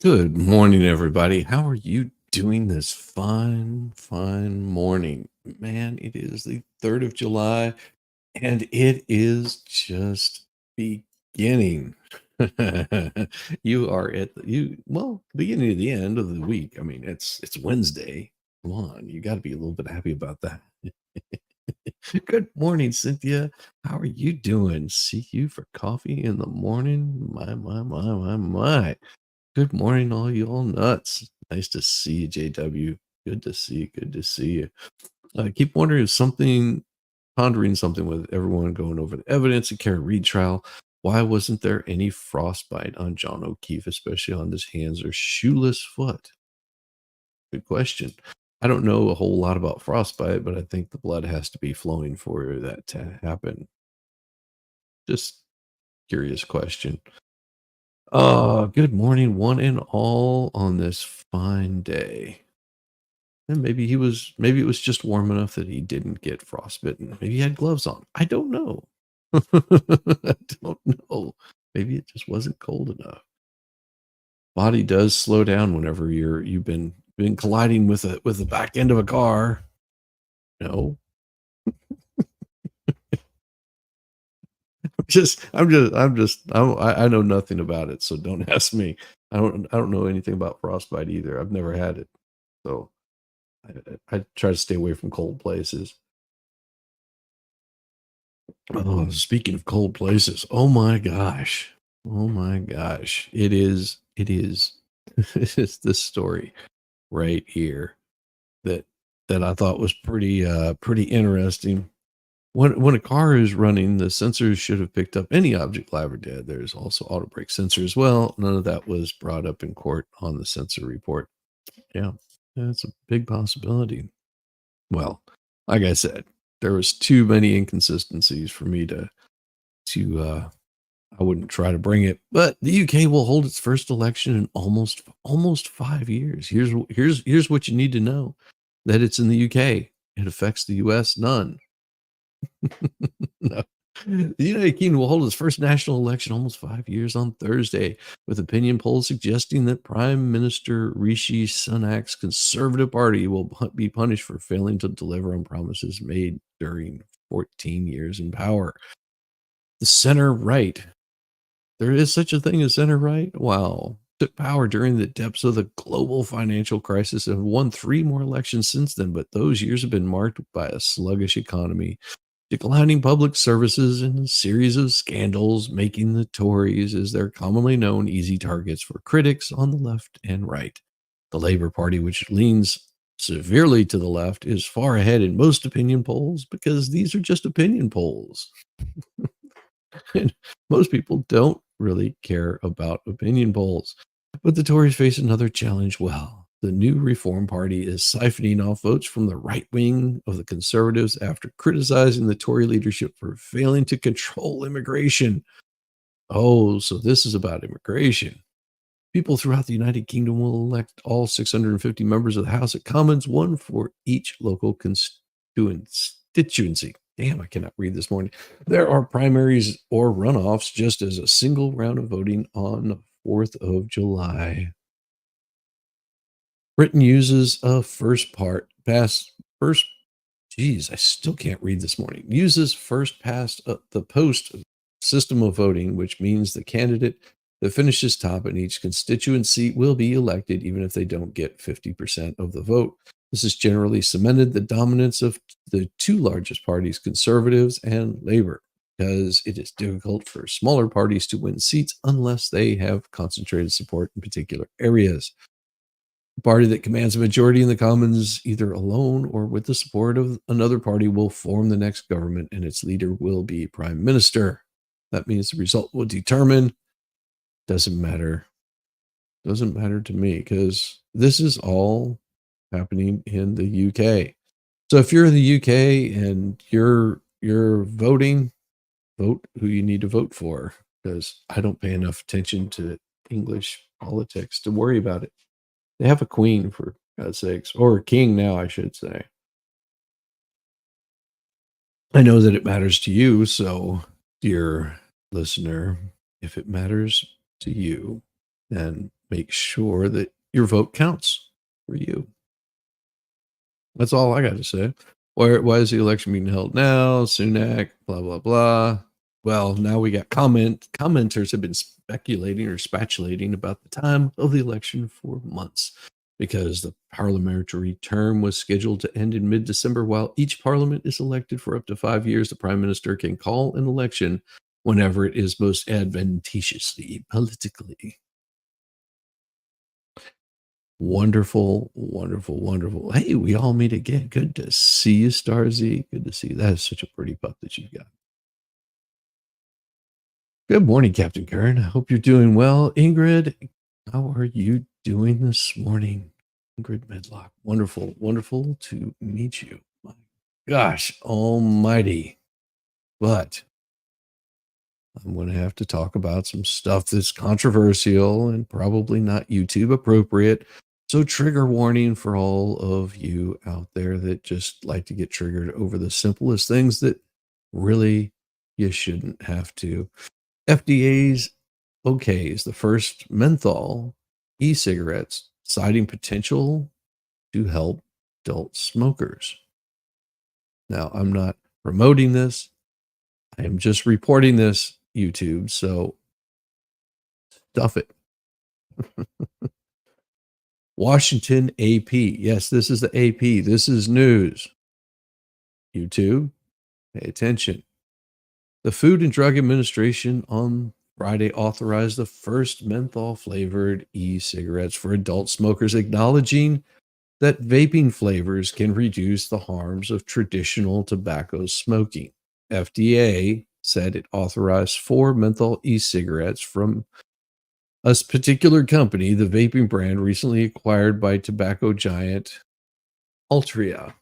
Good morning, everybody. How are you doing this fine morning? Man, it is the 3rd of July and it is just beginning. You are at beginning of the end of the week. I mean, it's Wednesday. Come on, you got to be a little bit happy about that. Good morning, Cynthia. How are you doing? See you for coffee in the morning? My. Good morning, all you all nuts. Nice to see you, JW. Good to see you. Good to see you. I keep wondering if pondering something with everyone going over the evidence and Kara Reed trial. Why wasn't there any frostbite on John O'Keefe, especially on his hands or shoeless foot? Good question. I don't know a whole lot about frostbite, but I think the blood has to be flowing for that to happen. Just curious question. Good morning, one and all, on this fine day. And maybe it was just warm enough that he didn't get frostbitten. Maybe he had gloves on. I don't know. I don't know. Maybe it just wasn't cold enough. Body does slow down whenever you've been colliding with the back end of a car. No. I know nothing about it, so don't ask me. I don't know anything about frostbite either. I've never had it. So I try to stay away from cold places. Oh, speaking of cold places, oh my gosh. Oh my gosh. It is it's this story right here that I thought was pretty interesting. When a car is running, the sensors should have picked up any object live or dead. There's also auto brake sensor as well. None of that was brought up in court on the sensor report. Yeah, that's a big possibility. Well, like I said, there was too many inconsistencies for me to I wouldn't try to bring it. But the UK will hold its first election in almost 5 years. Here's what you need to know, that it's in the UK. It affects the US none. No. The United Kingdom will hold its first national election almost 5 years on Thursday, with opinion polls suggesting that Prime Minister Rishi Sunak's Conservative Party will be punished for failing to deliver on promises made during 14 years in power. The center right, there is such a thing as center right? Wow. Took power during the depths of the global financial crisis and won 3 more elections since then, but those years have been marked by a sluggish economy, declining public services, and a series of scandals, making the Tories, as they're commonly known, easy targets for critics on the left and right. The Labour Party, which leans severely to the left, is far ahead in most opinion polls because these are just opinion polls. And most people don't really care about opinion polls. But the Tories face another challenge. Well, the new Reform Party is siphoning off votes from the right wing of the Conservatives after criticizing the Tory leadership for failing to control immigration. Oh, so this is about immigration. People throughout the United Kingdom will elect all 650 members of the House of Commons, one for each local constituency. Damn, I cannot read this morning. There are primaries or runoffs just as a single round of voting on the 4th of July. Britain uses a first, geez, I still can't read this morning. Uses first past the post system of voting, which means the candidate that finishes top in each constituency will be elected, even if they don't get 50% of the vote. This has generally cemented the dominance of the two largest parties, Conservatives and Labour, because it is difficult for smaller parties to win seats unless they have concentrated support in particular areas. The party that commands a majority in the Commons, either alone or with the support of another party, will form the next government and its leader will be prime minister. That means the result will determine. Doesn't matter. Doesn't matter to me because this is all happening in the UK. So if you're in the UK and you're voting, vote who you need to vote for, because I don't pay enough attention to English politics to worry about it. They have a queen, for God's sakes, or a king now, I should say. I know that it matters to you, so dear listener, if it matters to you, then make sure that your vote counts for you. That's all I got to say. Why is the election being held now? Sunak, blah blah blah. Well, now we got commenters have been speculating or spatulating about the time of the election for months because the parliamentary term was scheduled to end in mid-December. While each parliament is elected for up to 5 years, the prime minister can call an election whenever it is most advantageously politically. Wonderful, wonderful, wonderful. Hey, we all meet again. Good to see you, Starzy. Good to see you. That is such a pretty pup that you've got. Good morning, Captain Kern. I hope you're doing well. Ingrid, how are you doing this morning? Ingrid Medlock. Wonderful, wonderful to meet you. My gosh, almighty. But I'm going to have to talk about some stuff that's controversial and probably not YouTube appropriate. So, trigger warning for all of you out there that just like to get triggered over the simplest things that really you shouldn't have to. FDA's okays the first menthol e cigarettes, citing potential to help adult smokers. Now, I'm not promoting this, I am just reporting this, YouTube. So, stuff it. Washington AP. Yes, this is the AP. This is news. YouTube, pay attention. The Food and Drug Administration on Friday authorized the first menthol flavored e cigarettes for adult smokers, acknowledging that vaping flavors can reduce the harms of traditional tobacco smoking. FDA said it authorized four menthol e cigarettes from a particular company, the vaping brand recently acquired by tobacco giant Altria.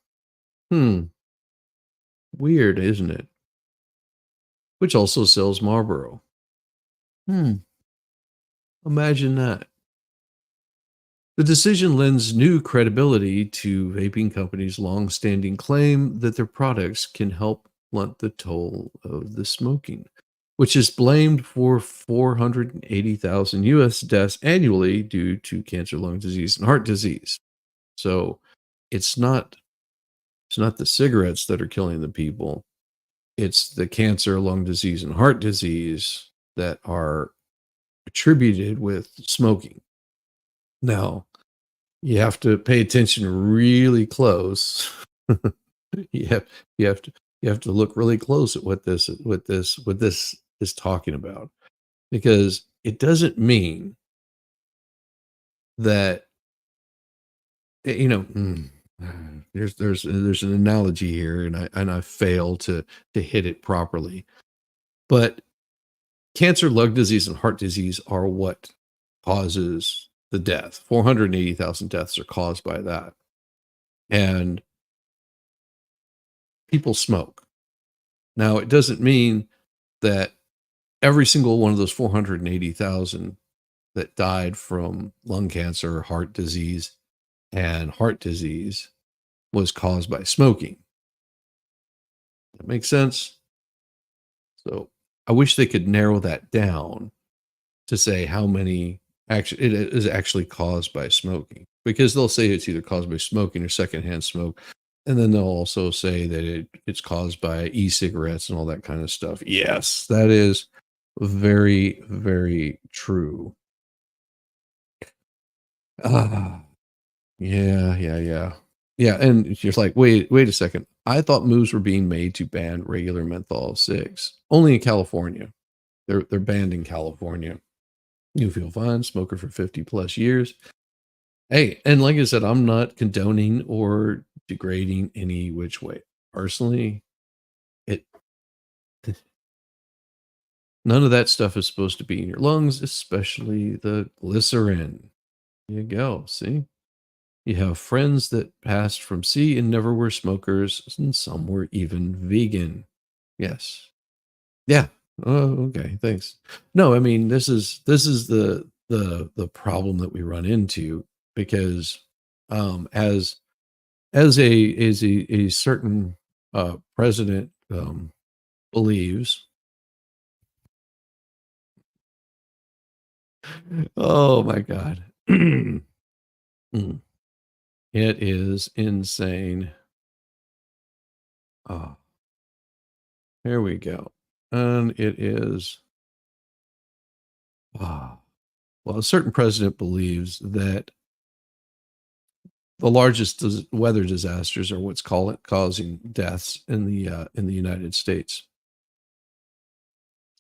Hmm, weird, isn't it? Which also sells Marlboro. Hmm, imagine that. The decision lends new credibility to vaping companies' long-standing claim that their products can help blunt the toll of the smoking, which is blamed for 480,000 US deaths annually due to cancer, lung disease, and heart disease. So it's not it's not the cigarettes that are killing the people. It's the cancer, lung disease, and heart disease that are attributed with smoking. Now, you have to pay attention really close. you have you have to you have to look really close at what this is talking about, because it doesn't mean that you know there's an analogy here, and I fail to hit it properly. But cancer, lung disease, and heart disease are what causes the death. 480,000 deaths are caused by that. And people smoke. Now, it doesn't mean that every single one of those 480,000 that died from lung cancer, heart disease was caused by smoking. That makes sense? So I wish they could narrow that down to say how many actually it is actually caused by smoking, because they'll say it's either caused by smoking or secondhand smoke, and then they'll also say that it's caused by e-cigarettes and all that kind of stuff. Yes, that is very, very true. Ah, yeah, yeah, yeah. Yeah, and it's just like, wait a second. I thought moves were being made to ban regular menthol cigs. Only in California. They're banned in California. You feel fine, smoker for 50 plus years. Hey, and like I said, I'm not condoning or degrading any which way. Personally, it none of that stuff is supposed to be in your lungs, especially the glycerin. There you go. See? You have friends that passed from C and never were smokers, and some were even vegan. Yes. Yeah. Oh, okay. Thanks. No, I mean, this is the problem that we run into, because as a certain president believes, Oh my God. Mm. It is insane. Oh, here we go. And it is, ah, well, a certain president believes that the largest weather disasters are what's causing deaths in the United States.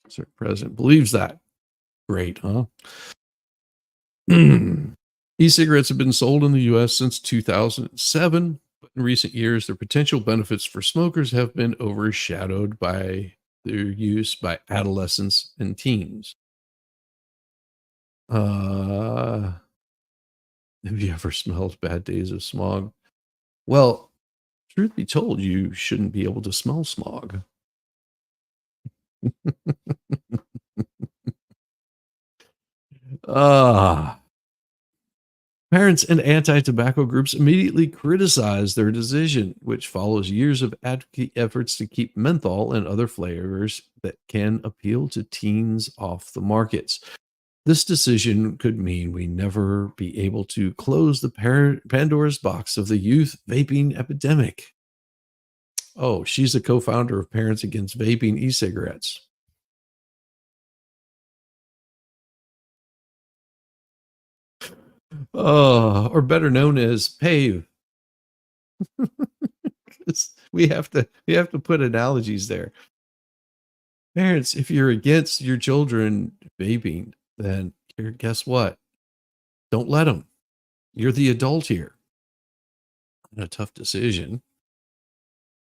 A certain president believes that. Great, huh? E-cigarettes have been sold in the US since 2007, but in recent years, their potential benefits for smokers have been overshadowed by their use by adolescents and teens. Uh, have you ever smelled bad days of smog? Well, truth be told, you shouldn't be able to smell smog. Ah, parents and anti tobacco groups immediately criticized their decision, which follows years of advocate efforts to keep menthol and other flavors that can appeal to teens off the markets. This decision could mean we never be able to close the Pandora's box of the youth vaping epidemic. Oh, she's a co founder of Parents Against Vaping E Cigarettes. Or better known as PAVE. 'Cause we have to put analogies there. Parents, if you're against your children vaping, then here, guess what? Don't let them. You're the adult here. A tough decision.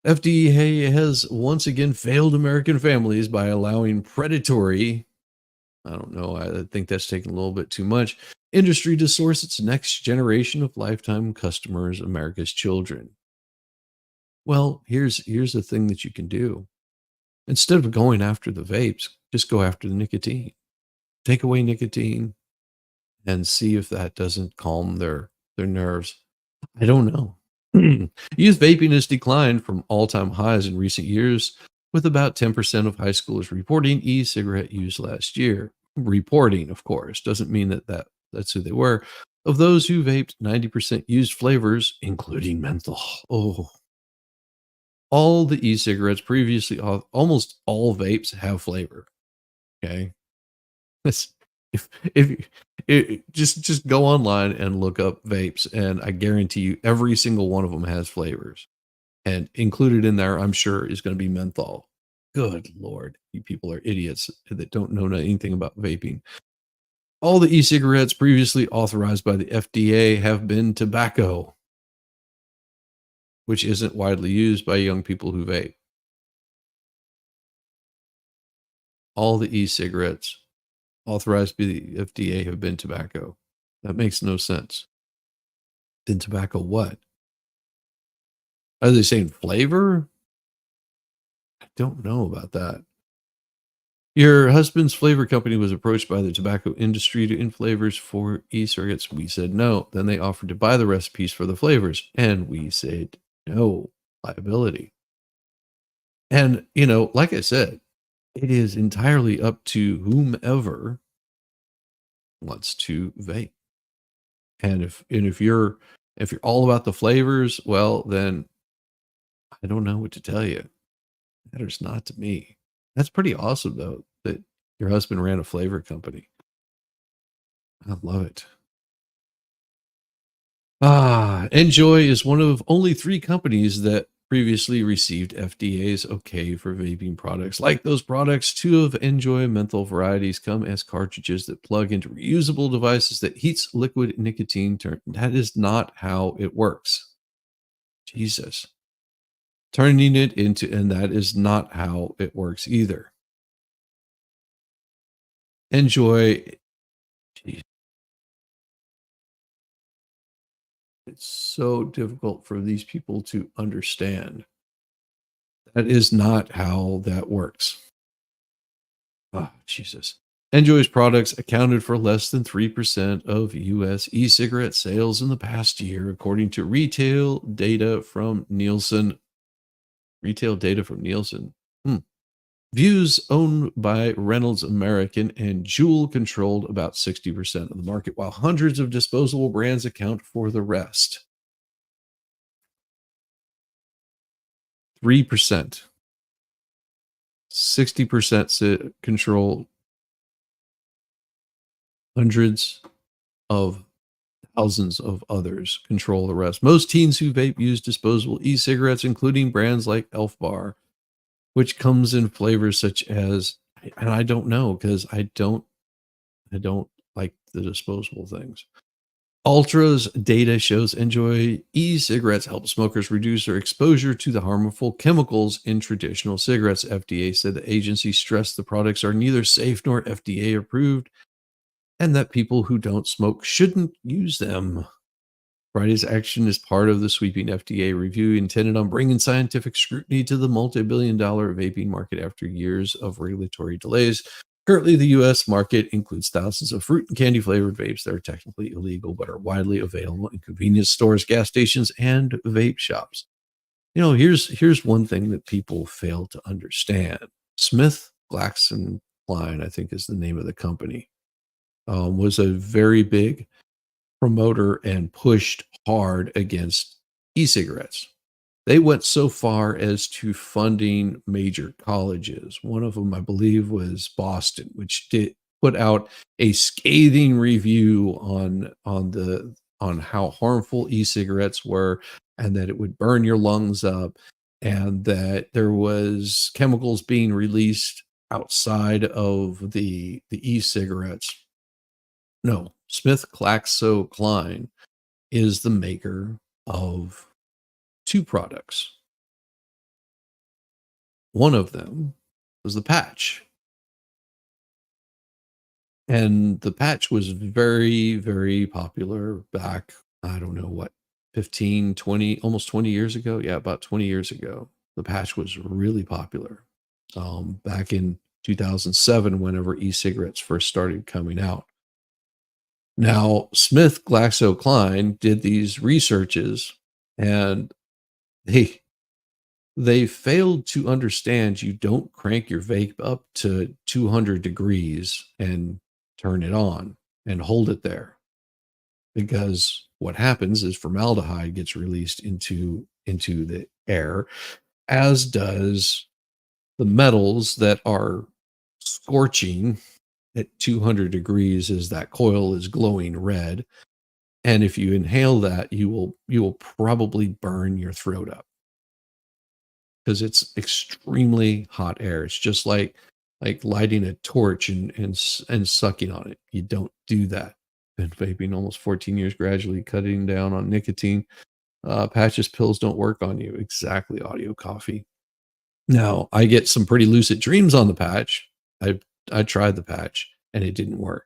FDA has once again failed American families by allowing predatory, I don't know, I think that's taking a little bit too much, industry to source its next generation of lifetime customers, America's children. Well, here's the thing that you can do. Instead of going after the vapes, just go after the nicotine. Take away nicotine and see if that doesn't calm their nerves. I don't know. Youth vaping has declined from all-time highs in recent years, with about 10% of high schoolers reporting e-cigarette use last year. Reporting, of course, doesn't mean that's who they were. Of those who vaped, 90% used flavors, including menthol. Oh, all the e-cigarettes previously, almost all vapes have flavor. Okay, This if just go online and look up vapes, and I guarantee you every single one of them has flavors. And included in there, I'm sure, is gonna be menthol. Good lord, you people are idiots that don't know anything about vaping. All the e-cigarettes previously authorized by the FDA have been tobacco, which isn't widely used by young people who vape. All the e-cigarettes authorized by the FDA have been tobacco. That makes no sense. Then tobacco what? Are they saying flavor? I don't know about that. Your husband's flavor company was approached by the tobacco industry to in flavors for e-cigarettes. We said no. Then they offered to buy the recipes for the flavors, and we said no. Liability. And, like I said, it is entirely up to whomever wants to vape. And if you're all about the flavors, well, then I don't know what to tell you. Matters not to me. That's pretty awesome though, that your husband ran a flavor company. I love it. Enjoy is one of only 3 companies that previously received FDA's okay for vaping products. Like those products, 2 of Enjoy menthol varieties come as cartridges that plug into reusable devices that heats liquid nicotine. That is not how it works. Jesus. Turning it into, and that is not how it works either. Enjoy. Gee, it's so difficult for these people to understand. That is not how that works. Ah, Jesus. Enjoy's products accounted for less than 3% of US e-cigarette sales in the past year, according to retail data from Nielsen. Retail data from Nielsen. Hmm. Views owned by Reynolds American and Juul controlled about 60% of the market, while hundreds of disposable brands account for the rest. 3%. 60% control hundreds of thousands of others control the rest. Most teens who vape use disposable e-cigarettes, including brands like Elf Bar, which comes in flavors such as, and I don't know because I don't like the disposable things. Ultra's data shows enjoy e-cigarettes help smokers reduce their exposure to the harmful chemicals in traditional cigarettes. FDA said the agency stressed the products are neither safe nor FDA approved and that people who don't smoke shouldn't use them. Friday's action is part of the sweeping FDA review intended on bringing scientific scrutiny to the multi billion-dollar vaping market after years of regulatory delays. Currently, the US market includes thousands of fruit and candy flavored vapes that are technically illegal but are widely available in convenience stores, gas stations, and vape shops. Here's one thing that people fail to understand. Smith Glaxon Klein, I think is the name of the company, was a very big promoter and pushed hard against e-cigarettes. They went so far as to funding major colleges. One of them, I believe, was Boston, which did put out a scathing review on how harmful e-cigarettes were, and that it would burn your lungs up, and that there was chemicals being released outside of the e-cigarettes. No, Smith Klein is the maker of 2 products. One of them was the patch, and the patch was very, very popular back, I don't know what, 15, 20, almost 20 years ago? Yeah, about 20 years ago. The patch was really popular, back in 2007 whenever e-cigarettes first started coming out. Now, Smith GlaxoKline did these researches, and they they failed to understand you don't crank your vape up to 200 degrees and turn it on and hold it there, because what happens is formaldehyde gets released into the air, as does the metals that are scorching at 200 degrees as that coil is glowing red. And if you inhale that, you will probably burn your throat up because it's extremely hot air. It's just like lighting a torch and sucking on it. You don't do that. Been vaping almost 14 years, gradually cutting down on nicotine. Patches pills don't work on you. Exactly, audio coffee. Now I get some pretty lucid dreams on the patch. I tried the patch and it didn't work.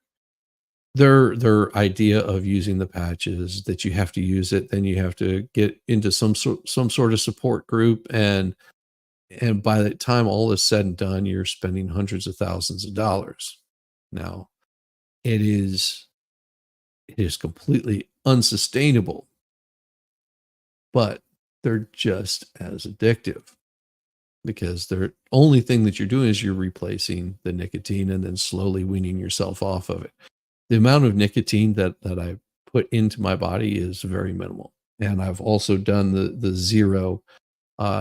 Their idea of using the patch is that you have to use it, then you have to get into some sort of support group, and by the time all is said and done, you're spending hundreds of thousands of dollars. Now, it is it is completely unsustainable, but they're just as addictive because the only thing that you're doing is you're replacing the nicotine and then slowly weaning yourself off of it. The amount of nicotine that I put into my body is very minimal, and I've also done the 0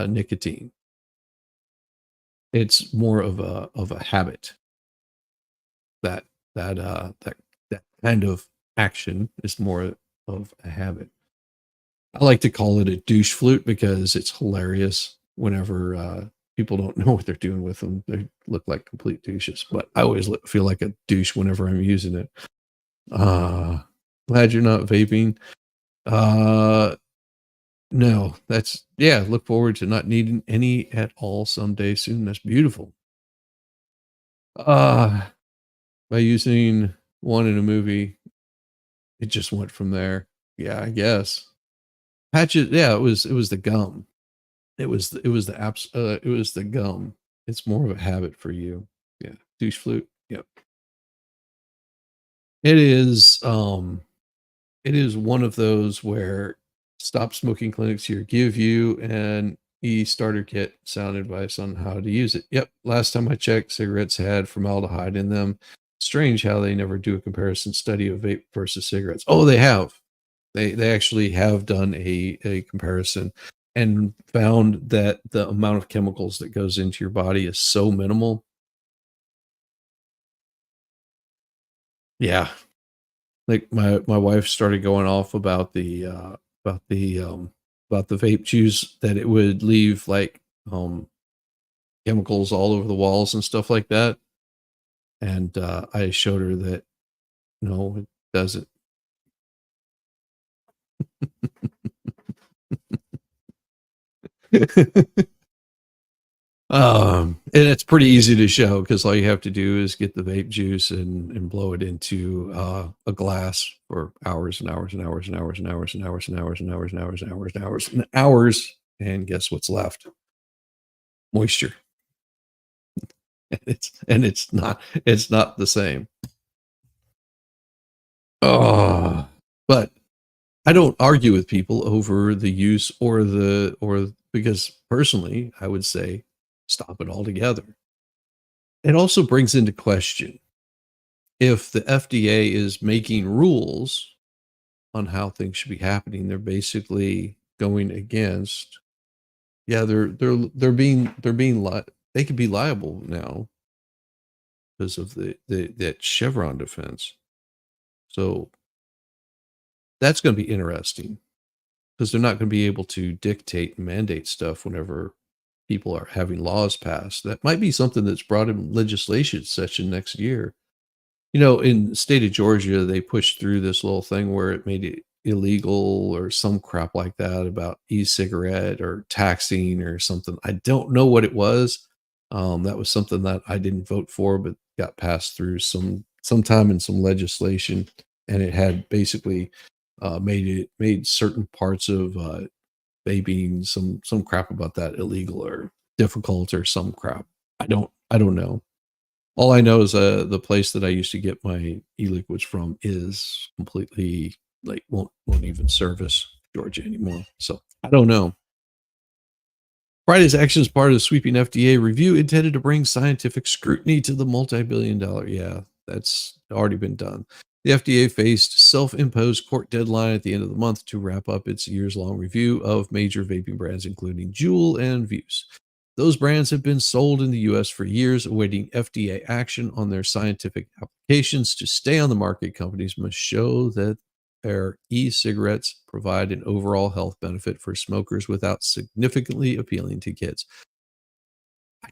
nicotine. It's more of a habit that that kind of action is more of a habit. I like to call it a douche flute because it's hilarious whenever, people don't know what they're doing with them. They look like complete douches, but I always feel like a douche whenever I'm using it. Uh, Glad you're not vaping. Uh, no, that's yeah, look forward to not needing any at all someday soon. That's beautiful. Uh, by using one in a movie, it just went from there. Yeah, I guess. Patches, yeah, it was the gum. It was the gum. It's more of a habit for you. Yeah, douche flute. Yep. It is, it is one of those where stop smoking clinics here give you, and e-starter kit, sound advice on how to use it. Yep, last time I checked, cigarettes had formaldehyde in them. Strange how they never do a comparison study of vape versus cigarettes. Oh, they have. They actually have done a comparison and found that the amount of chemicals that goes into your body is so minimal. Yeah, like my wife started going off about the about the vape juice that it would leave like chemicals all over the walls and stuff like that. And I showed her that no, it doesn't. And it's pretty easy to show because all you have to do is get the vape juice and blow it into a glass for hours and hours and hours and hours and hours and hours and hours and hours and hours and hours and hours and hours. And guess what's left? Moisture. And it's not the same. Oh, but I don't argue with people over the use or because personally, I would say stop it altogether. It also brings into question if the FDA is making rules on how things should be happening, they're basically going against. Yeah, they could be liable now because of the that Chevron defense. So that's going to be interesting because they're not going to be able to dictate and mandate stuff whenever people are having laws passed. That might be something that's brought in legislation session next year. You know, in the state of Georgia, they pushed through this little thing where it made it illegal or some crap like that about e-cigarette or taxing or something. I don't know what it was. That was something that I didn't vote for, but got passed through sometime in some legislation, and it had basically made certain parts of vaping some crap about that illegal or difficult or some crap. I don't know. All I know is, the place that I used to get my e-liquids from is completely like, won't even service Georgia anymore, so I don't know. Friday's action is part of the sweeping FDA review intended to bring scientific scrutiny to the multi-billion-dollar. Yeah, that's already been done. The FDA faced self-imposed court deadline at the end of the month to wrap up its years-long review of major vaping brands, including Juul and Vuse. Those brands have been sold in the US for years, awaiting FDA action on their scientific applications. To stay on the market, companies must show that their e-cigarettes provide an overall health benefit for smokers without significantly appealing to kids.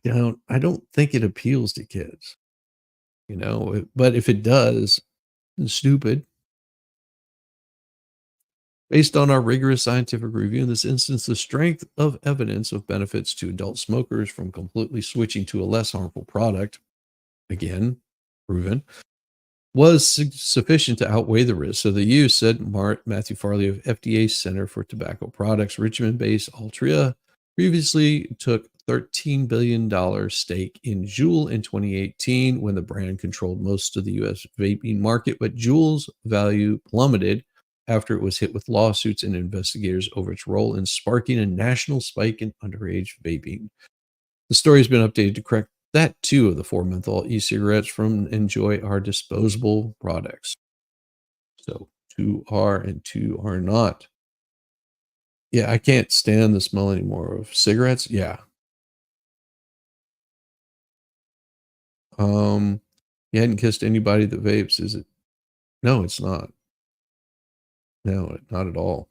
I don't think it appeals to kids, but if it does, it's stupid. Based on our rigorous scientific review in this instance, the strength of evidence of benefits to adult smokers from completely switching to a less harmful product, again, proven, was sufficient to outweigh the risk. So the use, said Matthew Farley of FDA Center for Tobacco Products, Richmond-based Altria, previously took $13 billion stake in Juul in 2018 when the brand controlled most of the U.S. vaping market, but Juul's value plummeted after it was hit with lawsuits and investigators over its role in sparking a national spike in underage vaping. The story has been updated to correct that two of the four menthol e-cigarettes from Enjoy are disposable products. So two are and two are not. Yeah, I can't stand the smell anymore of cigarettes. Yeah. Um, you hadn't kissed anybody that vapes, is it? No, it's not. No, not at all.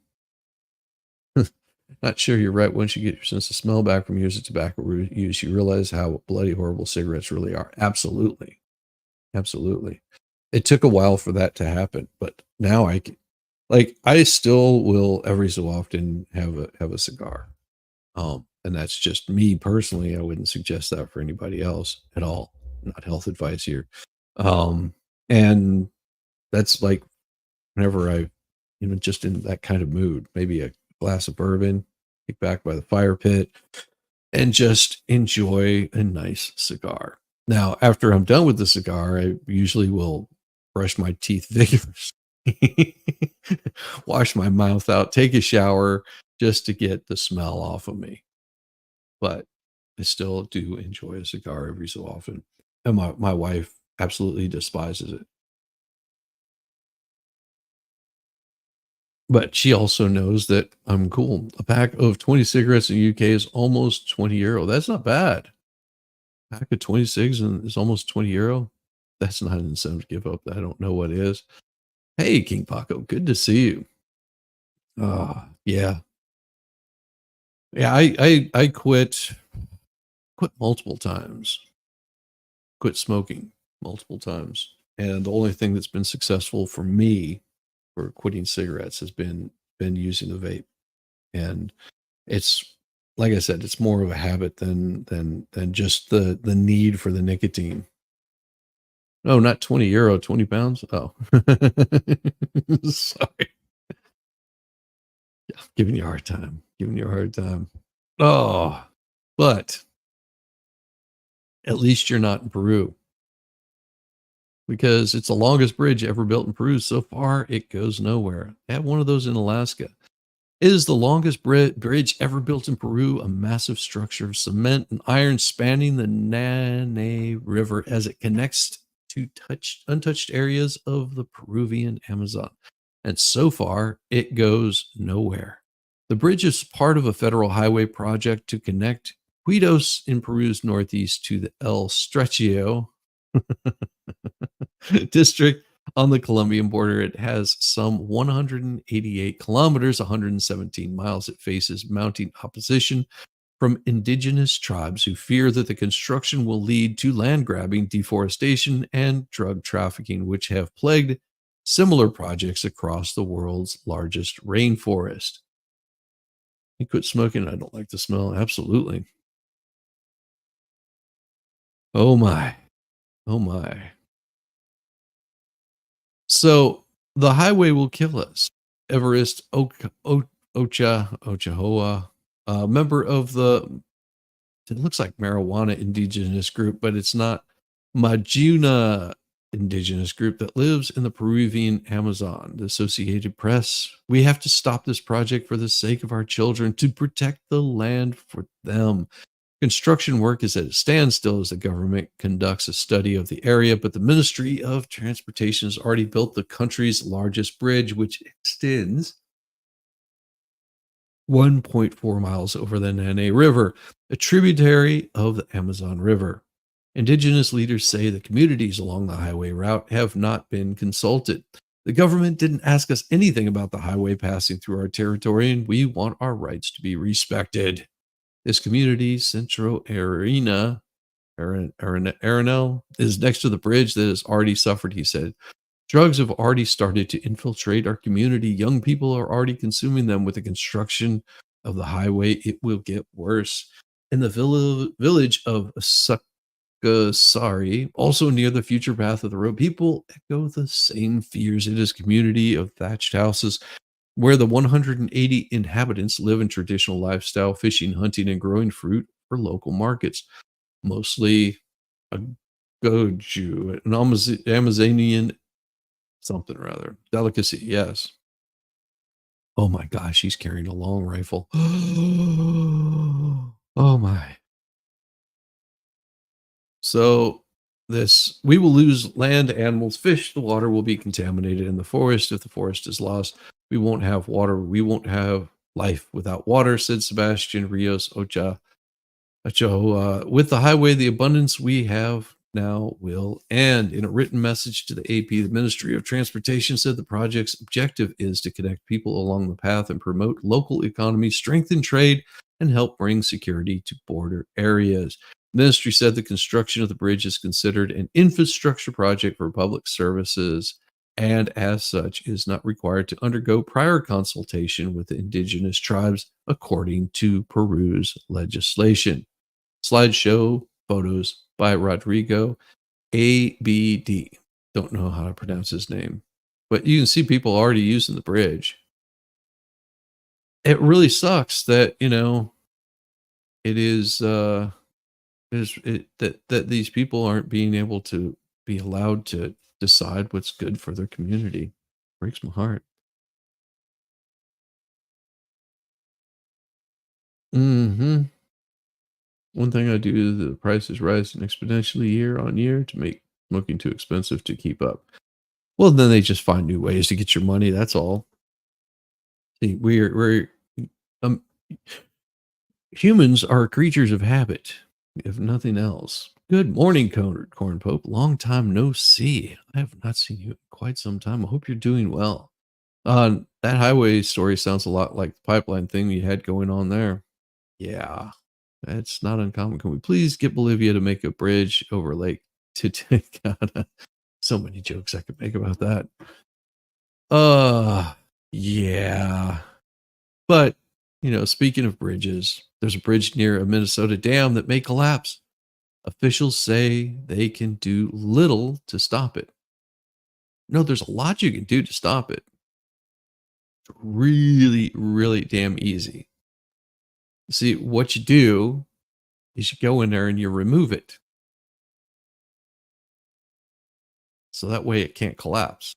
Not sure you're right. Once you get your sense of smell back from years of tobacco use, you realize how bloody horrible cigarettes really are. Absolutely. Absolutely. It took a while for that to happen, but now I still will every so often have a cigar. And that's just me personally. I wouldn't suggest that for anybody else at all. Not health advice here. Um, and that's like whenever just in that kind of mood, maybe a glass of bourbon, kick back by the fire pit, and just enjoy a nice cigar. Now, after I'm done with the cigar, I usually will brush my teeth vigorously, wash my mouth out, take a shower just to get the smell off of me. but I still do enjoy a cigar every so often. And my wife absolutely despises it. But she also knows that I'm cool. A pack of 20 cigarettes in the UK is almost €20. That's not bad. Pack of 20 cigs and is almost €20. That's not an incentive to give up. I don't know what is. Hey, King Paco, good to see you. Yeah. Yeah, I quit multiple times. Quit smoking multiple times. And the only thing that's been successful for me for quitting cigarettes has been using the vape. And it's like I said, it's more of a habit than just the need for the nicotine. No, not €20, 20 pounds. Oh, sorry. Giving you a hard time. Giving you a hard time. Oh, but at least you're not in Peru because it's the longest bridge ever built in Peru. So far, it goes nowhere. They have one of those in Alaska. It is the longest bridge ever built in Peru, a massive structure of cement and iron spanning the Nane River as it connects to untouched areas of the Peruvian Amazon. And so far, it goes nowhere. The bridge is part of a federal highway project to connect Quitos in Peru's northeast to the El Stretchio district on the Colombian border. It has some 188 kilometers, 117 miles. It faces mounting opposition from indigenous tribes who fear that the construction will lead to land grabbing, deforestation, and drug trafficking, which have plagued similar projects across the world's largest rainforest. You quit smoking. I don't like the smell. Absolutely. Oh my. Oh my. So the highway will kill us. Everest Ochahoa, a member of the, it looks like marijuana indigenous group, but it's not, Majuna indigenous group that lives in the Peruvian Amazon. The Associated Press, we have to stop this project for the sake of our children to protect the land for them. Construction work is at a standstill as the government conducts a study of the area, but the Ministry of Transportation has already built the country's largest bridge, which extends 1.4 miles over the Nene River, a tributary of the Amazon River. Indigenous leaders say the communities along the highway route have not been consulted. The government didn't ask us anything about the highway passing through our territory, and we want our rights to be respected. This community, Centro Arena, Arenal, is next to the bridge that has already suffered, he said. Drugs have already started to infiltrate our community. Young people are already consuming them. With the construction of the highway, it will get worse. In the village of Sakasari, also near the future path of the road, people echo the same fears. It is a community of thatched houses where the 180 inhabitants live in traditional lifestyle, fishing, hunting, and growing fruit for local markets, mostly a goju, an Amazonian something or other delicacy. Yes. Oh my gosh, he's carrying a long rifle. Oh my. So this, we will lose land, animals, fish. The water will be contaminated in the forest. If the forest is lost, we won't have water. We won't have life without water, said Sebastian Rios Ocha. With the highway, the abundance we have now will end. In a written message to the AP, the Ministry of Transportation said the project's objective is to connect people along the path and promote local economy, strengthen trade, and help bring security to border areas. The ministry said the construction of the bridge is considered an infrastructure project for public services and as such is not required to undergo prior consultation with the indigenous tribes according to Peru's legislation. Slideshow photos by Rodrigo ABD. Don't know how to pronounce his name, but you can see people already using the bridge. It really sucks that, it that these people aren't being able to be allowed to decide what's good for their community. Breaks my heart. Mhm. One thing I do, the prices rising exponentially year on year to make smoking too expensive to keep up. Well, then they just find new ways to get your money. That's all. See, we're um, humans are creatures of habit, if nothing else. Good morning, Corn Pope. Long time no see. I have not seen you in quite some time. I hope you're doing well. That highway story sounds a lot like the pipeline thing you had going on there. Yeah, that's not uncommon. Can we please get Bolivia to make a bridge over Lake Titicaca? So many jokes I could make about that. Uh, yeah. But, speaking of bridges, there's a bridge near a Minnesota dam that may collapse. Officials say they can do little to stop it. No, there's a lot you can do to stop it. Really, really damn easy. See, what you do is you go in there and you remove it. So that way it can't collapse.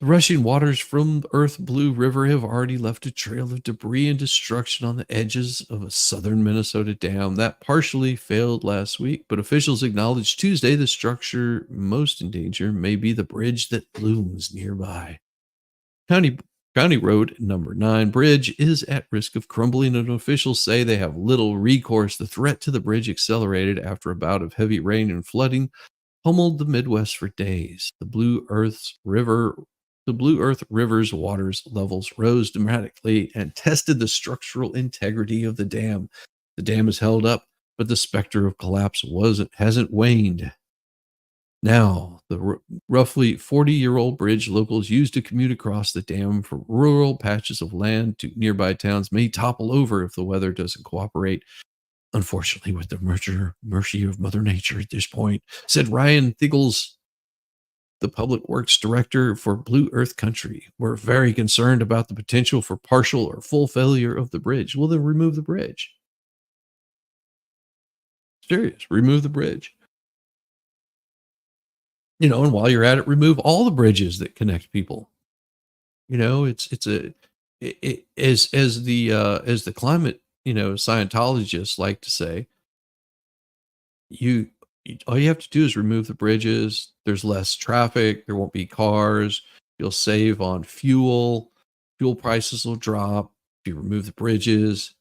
The rushing waters from the Earth Blue River have already left a trail of debris and destruction on the edges of a southern Minnesota dam that partially failed last week, but officials acknowledged Tuesday the structure most in danger may be the bridge that looms nearby. County County Road number 9 bridge is at risk of crumbling, and officials say they have little recourse. The threat to the bridge accelerated after a bout of heavy rain and flooding pummeled the Midwest for days. The Blue Earth River's waters levels rose dramatically and tested the structural integrity of the dam. The dam is held up, but the specter of collapse hasn't waned. Now, the roughly 40-year-old bridge locals use to commute across the dam for rural patches of land to nearby towns may topple over if the weather doesn't cooperate. Unfortunately, with the mercy of Mother Nature at this point, said Ryan Thiggles, the public works director for Blue Earth Country. We're very concerned about the potential for partial or full failure of the bridge. Well, then remove the bridge. Serious, remove the bridge. And while you're at it, remove all the bridges that connect people. It's a as the climate Scientologists like to say, you all you have to do is remove the bridges. There's less traffic. There won't be cars. You'll save on fuel. Fuel prices will drop if you remove the bridges.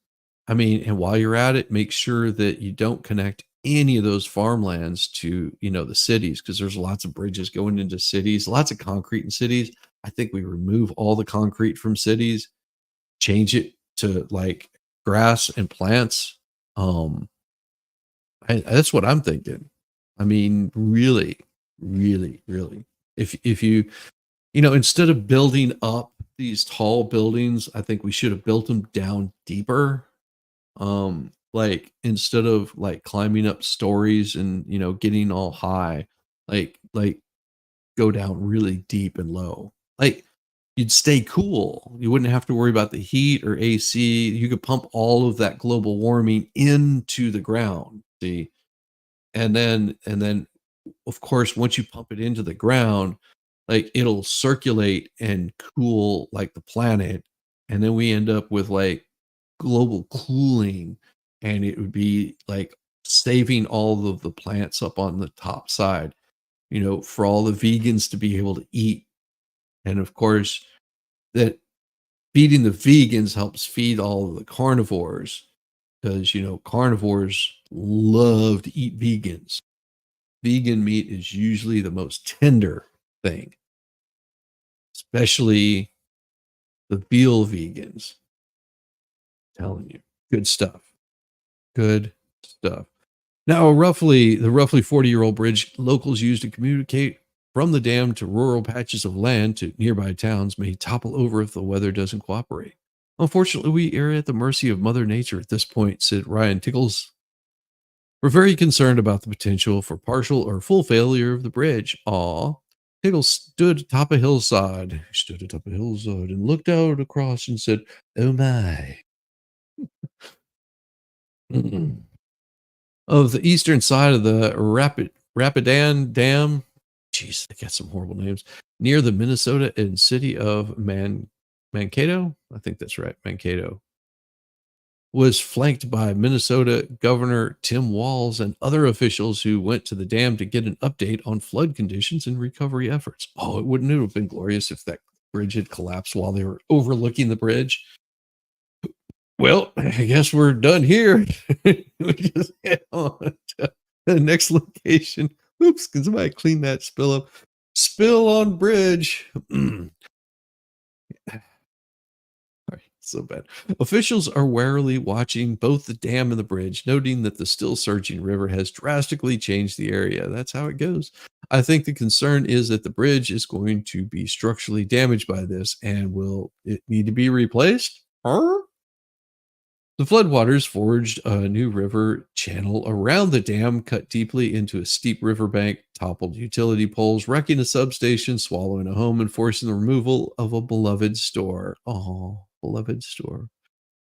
I mean, and while you're at it, make sure that you don't connect any of those farmlands to, the cities, because there's lots of bridges going into cities, lots of concrete in cities. I think we remove all the concrete from cities, change it to like grass and plants. That's what I'm thinking. I mean, really, really, really. If instead of building up these tall buildings, I think we should have built them down deeper. Like instead of like climbing up stories and getting all high, like go down really deep and low. Like you'd stay cool. You wouldn't have to worry about the heat or AC. You could pump all of that global warming into the ground. See, and then of course once you pump it into the ground, like it'll circulate and cool like the planet, and then we end up with like global cooling, and it would be like saving all of the plants up on the top side, for all the vegans to be able to eat. And of course that feeding the vegans helps feed all of the carnivores, because carnivores love to eat vegans. Vegan meat is usually the most tender thing, especially the veal vegans. Telling you, good stuff. Good stuff. Now, the roughly 40-year-old bridge locals use to communicate from the dam to rural patches of land to nearby towns may topple over if the weather doesn't cooperate. Unfortunately, we are at the mercy of Mother Nature at this point, said Ryan Tickles. We're very concerned about the potential for partial or full failure of the bridge. Aw. Tickles stood atop a hillside. He stood atop a hillside and looked out across and said, "Oh my." Of the eastern side of the Rapidan Dam. Jeez, they got some horrible names. Near the Minnesota and city of Mankato. I think that's right, Mankato. was flanked by Minnesota Governor Tim Walz and other officials who went to the dam to get an update on flood conditions and recovery efforts. Oh, it wouldn't it have been glorious if that bridge had collapsed while they were overlooking the bridge? Well, I guess we're done here. We just head on to the next location. Oops, can somebody clean that spill up? Spill on bridge. Sorry, so bad. Officials are warily watching both the dam and the bridge, noting that the still surging river has drastically changed the area. That's how it goes. I think the concern is that the bridge is going to be structurally damaged by this and will it need to be replaced? Huh? The floodwaters forged a new river channel around the dam, cut deeply into a steep riverbank, toppled utility poles, wrecking a substation, swallowing a home, and forcing the removal of a beloved store. Oh, beloved store.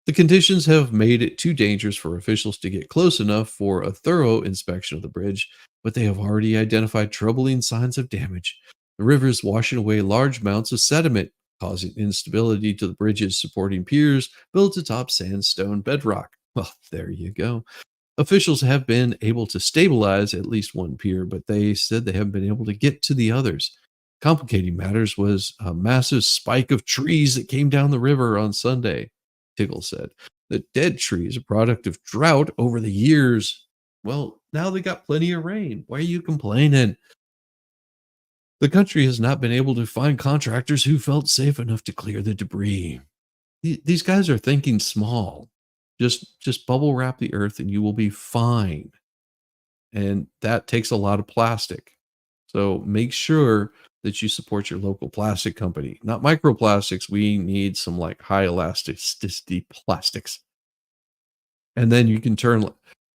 The conditions have made it too dangerous for officials to get close enough for a thorough inspection of the bridge, but they have already identified troubling signs of damage. The river is washing away large amounts of sediment, causing instability to the bridge's supporting piers built atop sandstone bedrock. Well, there you go. Officials have been able to stabilize at least one pier, but they said they haven't been able to get to the others. Complicating matters was a massive spike of trees that came down the river on Sunday, Tiggle said. The dead trees, a product of drought over the years. Well, now they got plenty of rain. Why are you complaining? The country has not been able to find contractors who felt safe enough to clear the debris. These guys are thinking small. Just bubble wrap the earth and you will be fine. And that takes a lot of plastic. So make sure that you support your local plastic company. Not microplastics. We need some like high elasticity plastics. And then you can turn,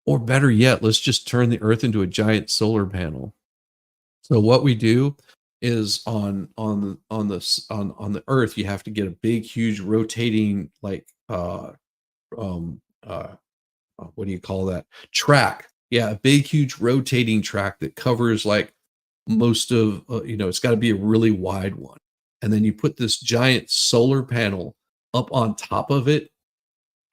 or better yet, let's just turn the earth into a giant solar panel. So what we do is on the earth, you have to get a big, huge rotating like um uh what do you call that? Track. Yeah, a big, huge rotating track that covers like most of, it's got to be a really wide one. And then you put this giant solar panel up on top of it.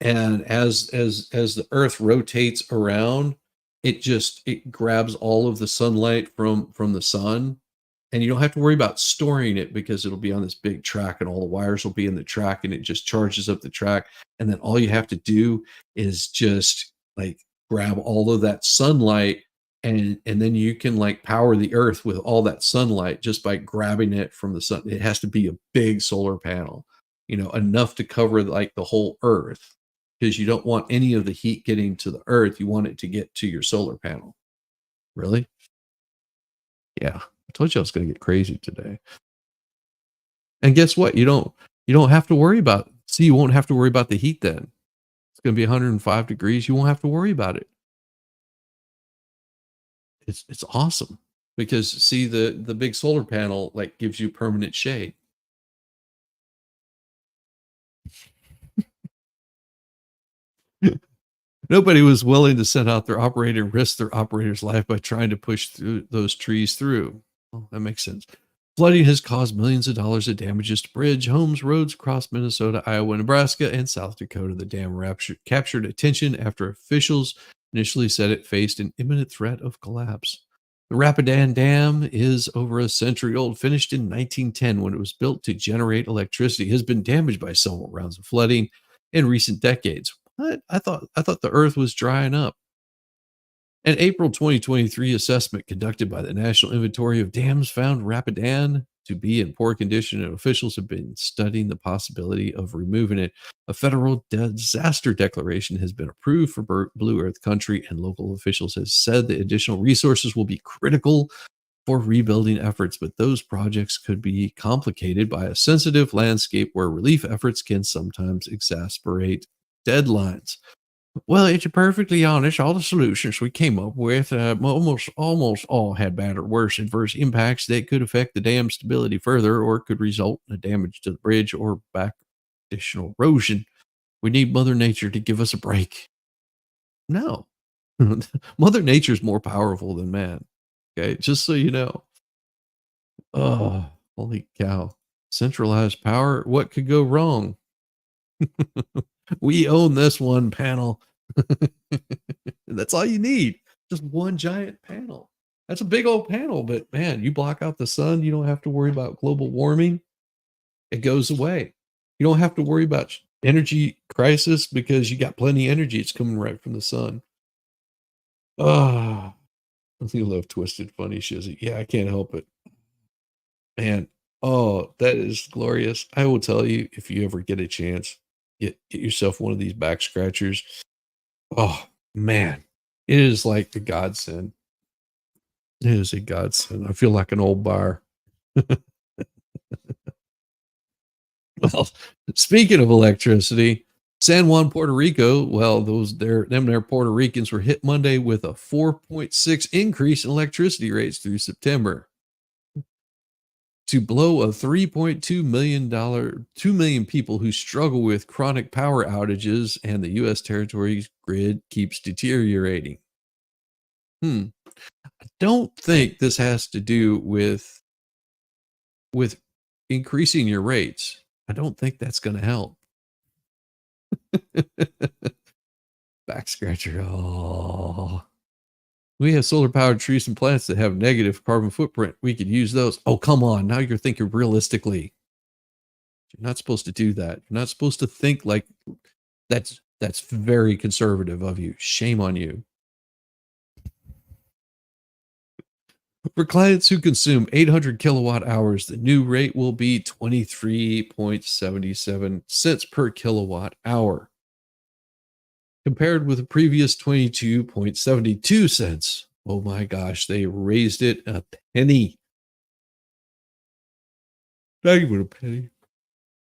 And as the earth rotates around, it grabs all of the sunlight from the sun, and you don't have to worry about storing it because it'll be on this big track and all the wires will be in the track and it just charges up the track. And then all you have to do is just like grab all of that sunlight and then you can like power the earth with all that sunlight just by grabbing it from the sun. It has to be a big solar panel, enough to cover like the whole earth because you don't want any of the heat getting to the earth. You want it to get to your solar panel. Really? Yeah. I told you I was going to get crazy today. And guess what? You don't have to worry about see, you won't have to worry about the heat then. It's going to be 105 degrees. You won't have to worry about it. It's awesome because see the big solar panel like gives you permanent shade. Nobody was willing to send out their operator and risk their operator's life by trying to push through those trees through. Well, that makes sense. Flooding has caused millions of dollars of damages to bridge, homes, roads across Minnesota, Iowa, Nebraska, and South Dakota. The dam captured attention after officials initially said it faced an imminent threat of collapse. The Rapidan Dam is over a century old, finished in 1910 when it was built to generate electricity. It has been damaged by several rounds of flooding in recent decades. What? I thought the earth was drying up. An April 2023 assessment conducted by the National Inventory of Dams found Rapidan to be in poor condition, and officials have been studying the possibility of removing it. A federal disaster declaration has been approved for Blue Earth Country, and local officials have said the additional resources will be critical for rebuilding efforts, but those projects could be complicated by a sensitive landscape where relief efforts can sometimes exasperate deadlines. Well, to be perfectly honest, all the solutions we came up with almost all had bad or worse adverse impacts that could affect the dam stability further or could result in damage to the bridge or back additional erosion. We need Mother Nature to give us a break. No. Mother Nature's more powerful than man. Okay, just so you know. Oh, holy cow. Centralized power. What could go wrong? We own this one panel. That's all you need. Just one giant panel. That's a big old panel, but man, you block out the sun, you don't have to worry about global warming. It goes away. You don't have to worry about energy crisis because you got plenty of energy. It's coming right from the sun. Ah, you love twisted, funny shizzy. Yeah, I can't help it. Man, oh, that is glorious. I will tell you, if you ever get a chance, get yourself one of these back scratchers. Oh, man, it is like a godsend. It is a godsend. I feel like an old bar. Well, speaking of electricity, San Juan, Puerto Rico, well, their Puerto Ricans were hit Monday with a 4.6 increase in electricity rates through September to blow a $3.2 million 2 million people who struggle with chronic power outages, and the US territory's grid keeps deteriorating. I don't think this has to do with increasing your rates. I don't think that's going to help. Back scratcher. Oh, we have solar powered trees and plants that have negative carbon footprint. We could use those. Oh, come on. Now you're thinking realistically. You're not supposed to do that. You're not supposed to think like that's very conservative of you. Shame on you. For clients who consume 800 kilowatt hours, the new rate will be 23.77 cents per kilowatt hour, compared with the previous 22.72 cents. Oh my gosh, they raised it a penny. Not even a penny.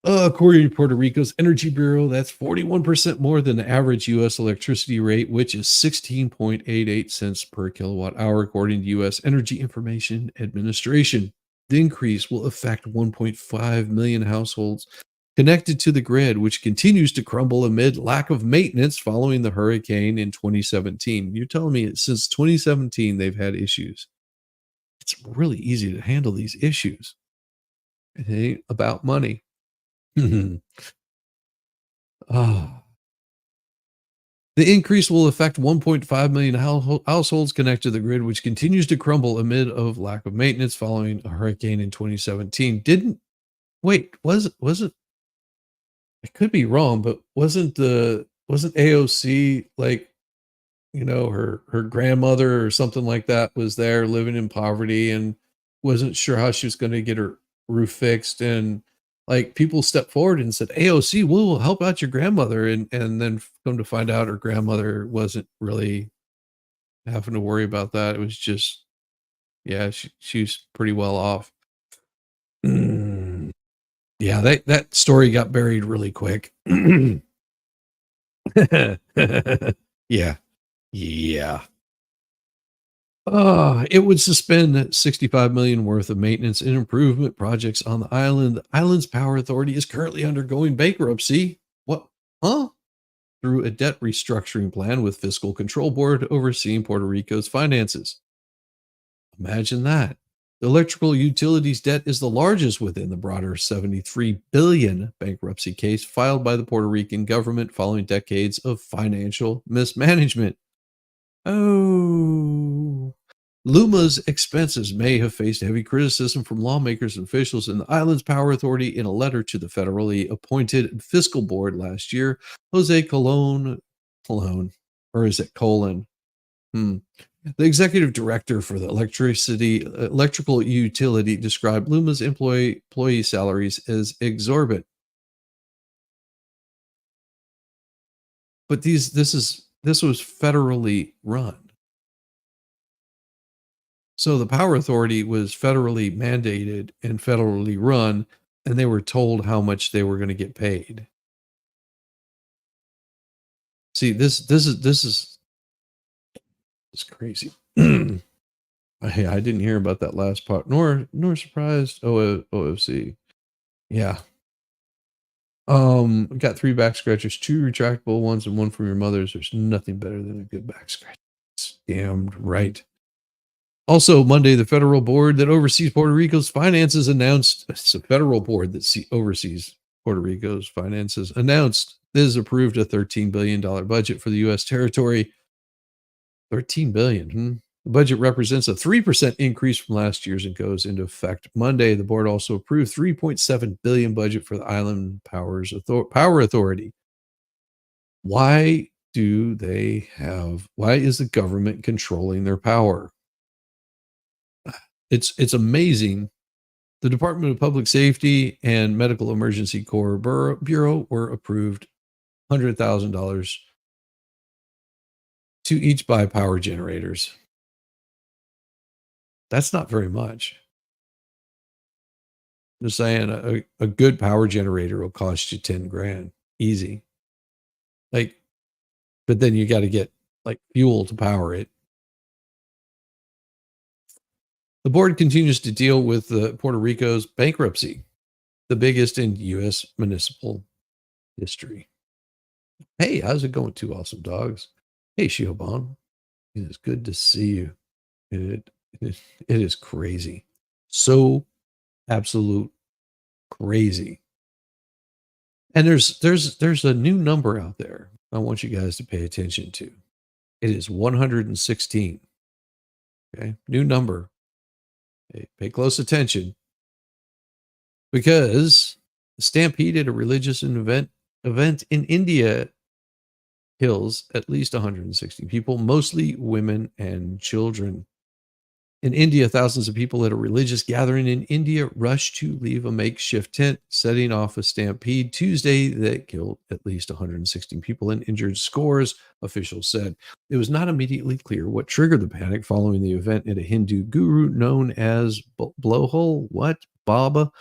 According to Puerto Rico's Energy Bureau, that's 41% more than the average U.S. electricity rate, which is 16.88 cents per kilowatt hour, according to U.S. Energy Information Administration. The increase will affect 1.5 million households connected to the grid, which continues to crumble amid lack of maintenance following the hurricane in 2017. You're telling me since 2017 they've had issues. It's really easy to handle these issues. It ain't about money. Ah. The increase will affect 1.5 million households connected to the grid, which continues to crumble amid of lack of maintenance following a hurricane in 2017. Didn't wait, was it I could be wrong, but wasn't AOC like, her grandmother or something like that was there living in poverty and wasn't sure how she was going to get her roof fixed, and like people stepped forward and said, AOC, we'll help out your grandmother, and then come to find out her grandmother wasn't really having to worry about that. It was just, yeah, she's pretty well off. Mm, yeah, that story got buried really quick. Yeah. Yeah. It would suspend 65 million worth of maintenance and improvement projects on the island. The island's power authority is currently undergoing bankruptcy. What? Huh? Through a debt restructuring plan with fiscal control board overseeing Puerto Rico's finances. Imagine that. The electrical utilities debt is the largest within the broader 73 billion bankruptcy case filed by the Puerto Rican government following decades of financial mismanagement. Oh. Luma's expenses may have faced heavy criticism from lawmakers and officials in the island's power authority. In a letter to the federally appointed fiscal board last year, Jose Colon, or is it Colon? Hmm. The executive director for the electrical utility described Luma's employee salaries as exorbitant. But this was federally run. So the power authority was federally mandated and federally run, and they were told how much they were going to get paid. See, this is crazy. I didn't hear about that last part, nor surprised. OFC, yeah. We got 3 back scratchers, 2 retractable ones, and 1 from your mother's. There's nothing better than a good back scratch. It's damned right. Also, Monday, the federal board that oversees Puerto Rico's finances announced it's a federal board that oversees Puerto Rico's finances announced it has approved a $13 billion budget for the U.S. territory. 13 billion. The budget represents a 3% increase from last year's and goes into effect Monday. The board also approved 3.7 billion budget for the Island Power Authority. Why why is the government controlling their power? It's amazing. The Department of Public Safety and Medical Emergency Corps Bureau were approved $100,000 to each buy power generators. That's not very much. Just saying a good power generator will cost you 10 grand. Easy. Like, but then you got to get like fuel to power it. The board continues to deal with Puerto Rico's bankruptcy, the biggest in U.S. municipal history. Hey, how's it going, two awesome dogs? Hey, Shiobon. It is good to see you. It is crazy. So absolute crazy. And there's a new number out there I want you guys to pay attention to. It is 116. Okay, new number. Pay close attention because the stampede at a religious event in India kills at least 160 people, mostly women and children. In India, thousands of people at a religious gathering in India rushed to leave a makeshift tent, setting off a stampede Tuesday that killed at least 116 people and injured scores, officials said. It was not immediately clear what triggered the panic following the event at a Hindu guru known as Blowhole, Baba.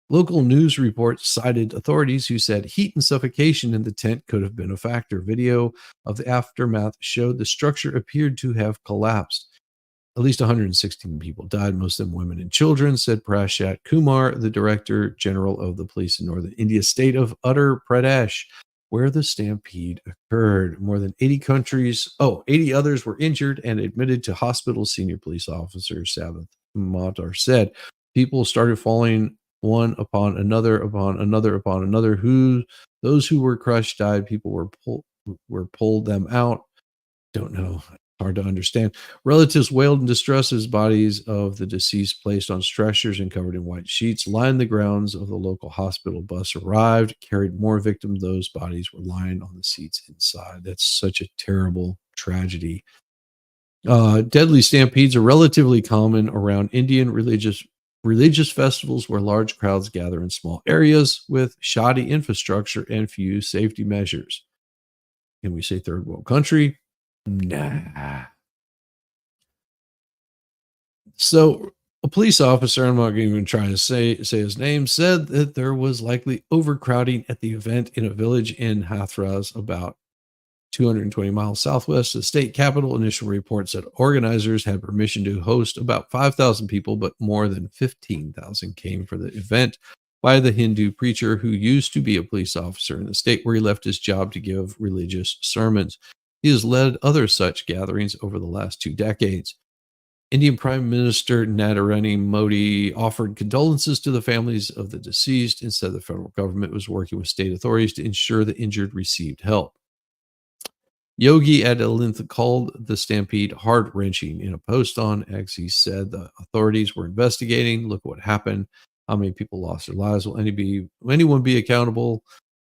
Local news reports cited authorities who said heat and suffocation in the tent could have been a factor. Video of the aftermath showed the structure appeared to have collapsed. At least 116 people died, most of them women and children, said Prashat Kumar, the director general of the police in northern India state of Uttar Pradesh, where the stampede occurred. More than 80 others were injured and admitted to hospital. Senior police officer Savath Matar said people started falling one upon another, upon another, upon another. Those who were crushed died. People were pulled them out. Don't know. Hard to understand. Relatives wailed in distress as bodies of the deceased placed on stretchers and covered in white sheets lined the grounds of the local hospital. Bus arrived, carried more victims. Those bodies were lying on the seats inside. That's such a terrible tragedy. Deadly stampedes are relatively common around Indian religious festivals where large crowds gather in small areas with shoddy infrastructure and few safety measures. Can we say third world country? Nah. So a police officer, I'm not even trying to say his name, said that there was likely overcrowding at the event in a village in Hathras, about 220 miles southwest of the state capital. Initial reports said organizers had permission to host about 5,000 people, but more than 15,000 came for the event by the Hindu preacher who used to be a police officer in the state where he left his job to give religious sermons. He has led other such gatherings over the last 2 decades. Indian Prime Minister Narendra Modi offered condolences to the families of the deceased and said the federal government was working with state authorities to ensure the injured received help. Yogi Adityanath called the stampede heart-wrenching. In a post on X, he said the authorities were investigating. Look what happened. How many people lost their lives? Will anyone be accountable?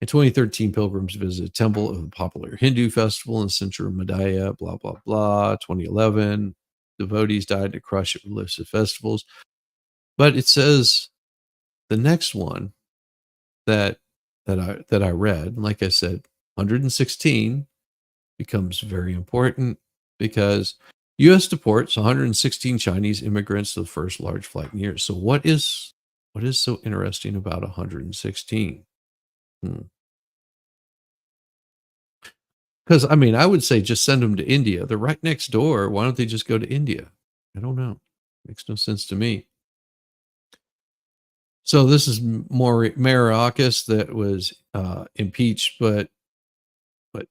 In 2013, pilgrims visited a temple of the popular Hindu festival in central Madhya, blah, blah, blah. 2011, devotees died in a crush at religious festivals. But it says the next one that I read, like I said, 116 becomes very important because U.S. deports 116 Chinese immigrants to the first large flight in years. So what is so interesting about 116? Because, I mean, I would say just send them to India. They're right next door. Why don't they just go to India? I don't know. Makes no sense to me. So this is Mayorkas that was impeached, but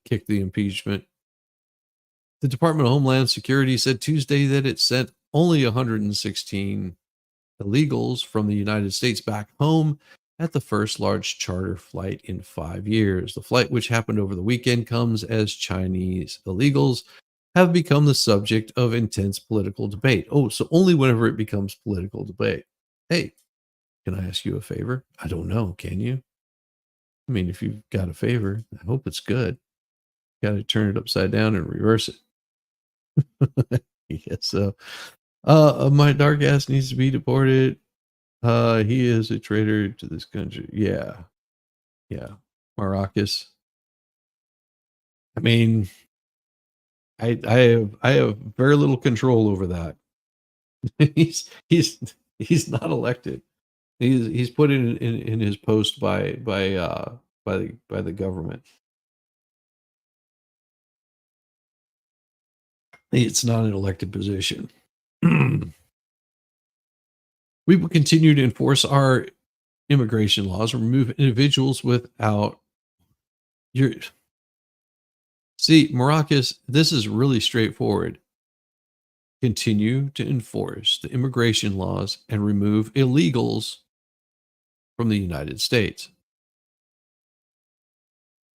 kicked the impeachment. The Department of Homeland Security said Tuesday that it sent only 116 illegals from the United States back home at the first large charter flight in 5 years. The flight, which happened over the weekend, comes as Chinese illegals have become the subject of intense political debate. Oh, so only whenever it becomes political debate. Hey, can I ask you a favor? I don't know. Can you? I mean, if you've got a favor, I hope it's good. Got to turn it upside down and reverse it. Yes. So, my dark ass needs to be deported. He is a traitor to this country. Yeah. Yeah. Maracas. I mean, I have very little control over that. He's not elected. He's put in his post by the government. It's not an elected position. We will continue to enforce our immigration laws, remove individuals without your see, Maracas, this is really straightforward. Continue to enforce the immigration laws and remove illegals from the United States.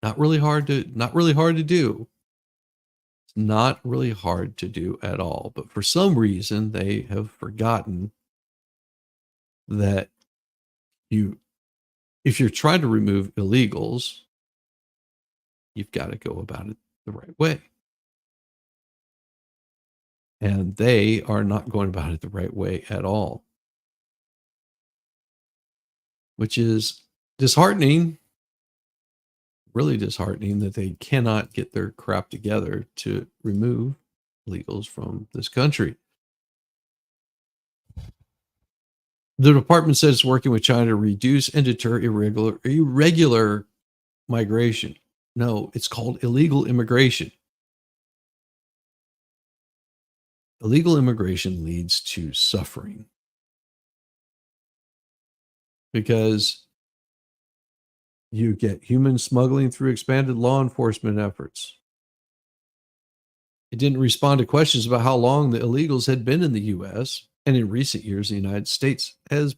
Not really hard to do. It's not really hard to do at all. But for some reason, they have forgotten that you if you're trying to remove illegals, you've got to go about it the right way. And they are not going about it the right way at all, which is disheartening, really disheartening that they cannot get their crap together to remove illegals from this country. The department says it's working with China to reduce and deter irregular migration. No, it's called illegal immigration. Illegal immigration leads to suffering because you get human smuggling through expanded law enforcement efforts. It didn't respond to questions about how long the illegals had been in the US. And in recent years, the United States has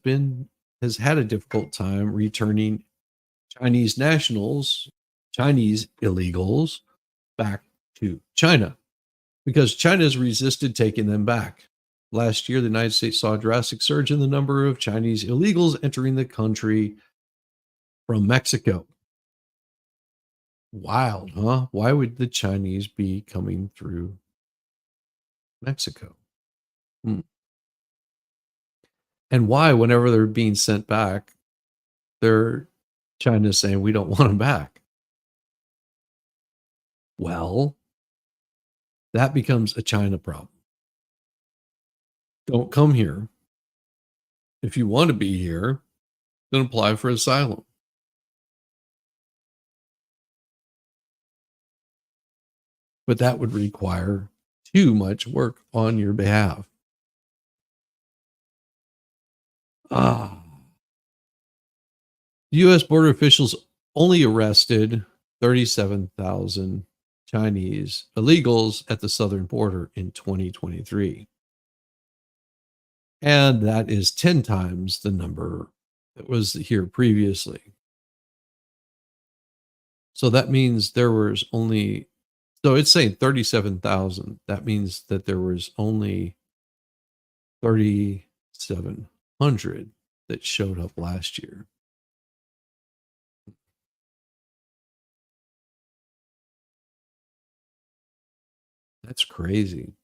had a difficult time returning Chinese nationals, Chinese illegals back to China because China has resisted taking them back. Last year, the United States saw a drastic surge in the number of Chinese illegals entering the country from Mexico. Wild, huh? Why would the Chinese be coming through Mexico? Hmm. And why, whenever they're being sent back, they're China's saying we don't want them back? Well, that becomes a China problem. Don't come here. If you want to be here, then apply for asylum. But that would require too much work on your behalf. Ah, U.S. border officials only arrested 37,000 Chinese illegals at the southern border in 2023. And that is 10 times the number that was here previously. So that means there was only, so it's saying 37,000. That means that there was only 3,700 that showed up last year. That's crazy.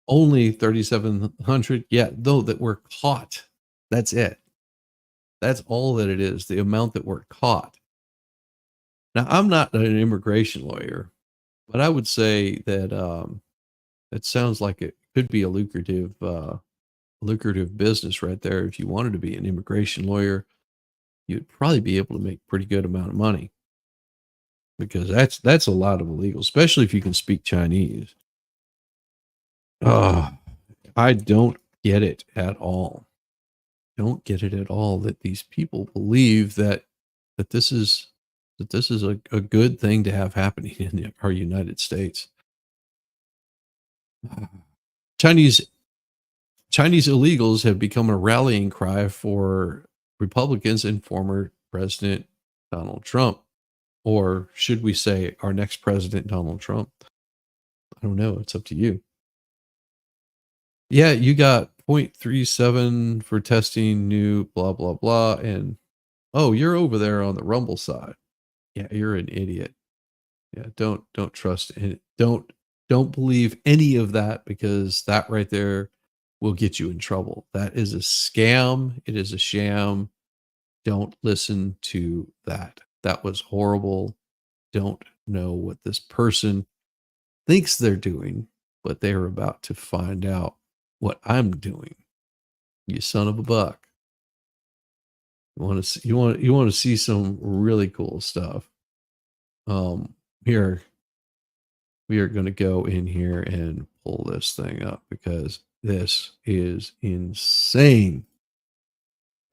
Only 3,700. Yeah, though that were caught. That's it. That's all that it is. The amount that were caught. Now, I'm not an immigration lawyer, but I would say that it sounds like it could be a lucrative business right there. If you wanted to be an immigration lawyer, you'd probably be able to make pretty good amount of money because that's a lot of illegal, especially if you can speak Chinese. Oh, I don't get it at all. Don't get it at all that these people believe that this is a good thing to have happening in our United States. Chinese Chinese illegals have become a rallying cry for Republicans and former President Donald Trump. Or should we say our next president, Donald Trump? I don't know. It's up to you. Yeah, you got 0.37 for testing new blah, blah, blah. And oh, you're over there on the Rumble side. Yeah, you're an idiot. Yeah, don't trust it. Don't believe any of that, because that right there will get you in trouble. That is a scam. It is a sham. Don't listen to that. That was horrible. Don't know what this person thinks they're doing, but they're about to find out what I'm doing. You son of a buck. You want to see some really cool stuff. Here we are going to go in here and pull this thing up, because this is insane.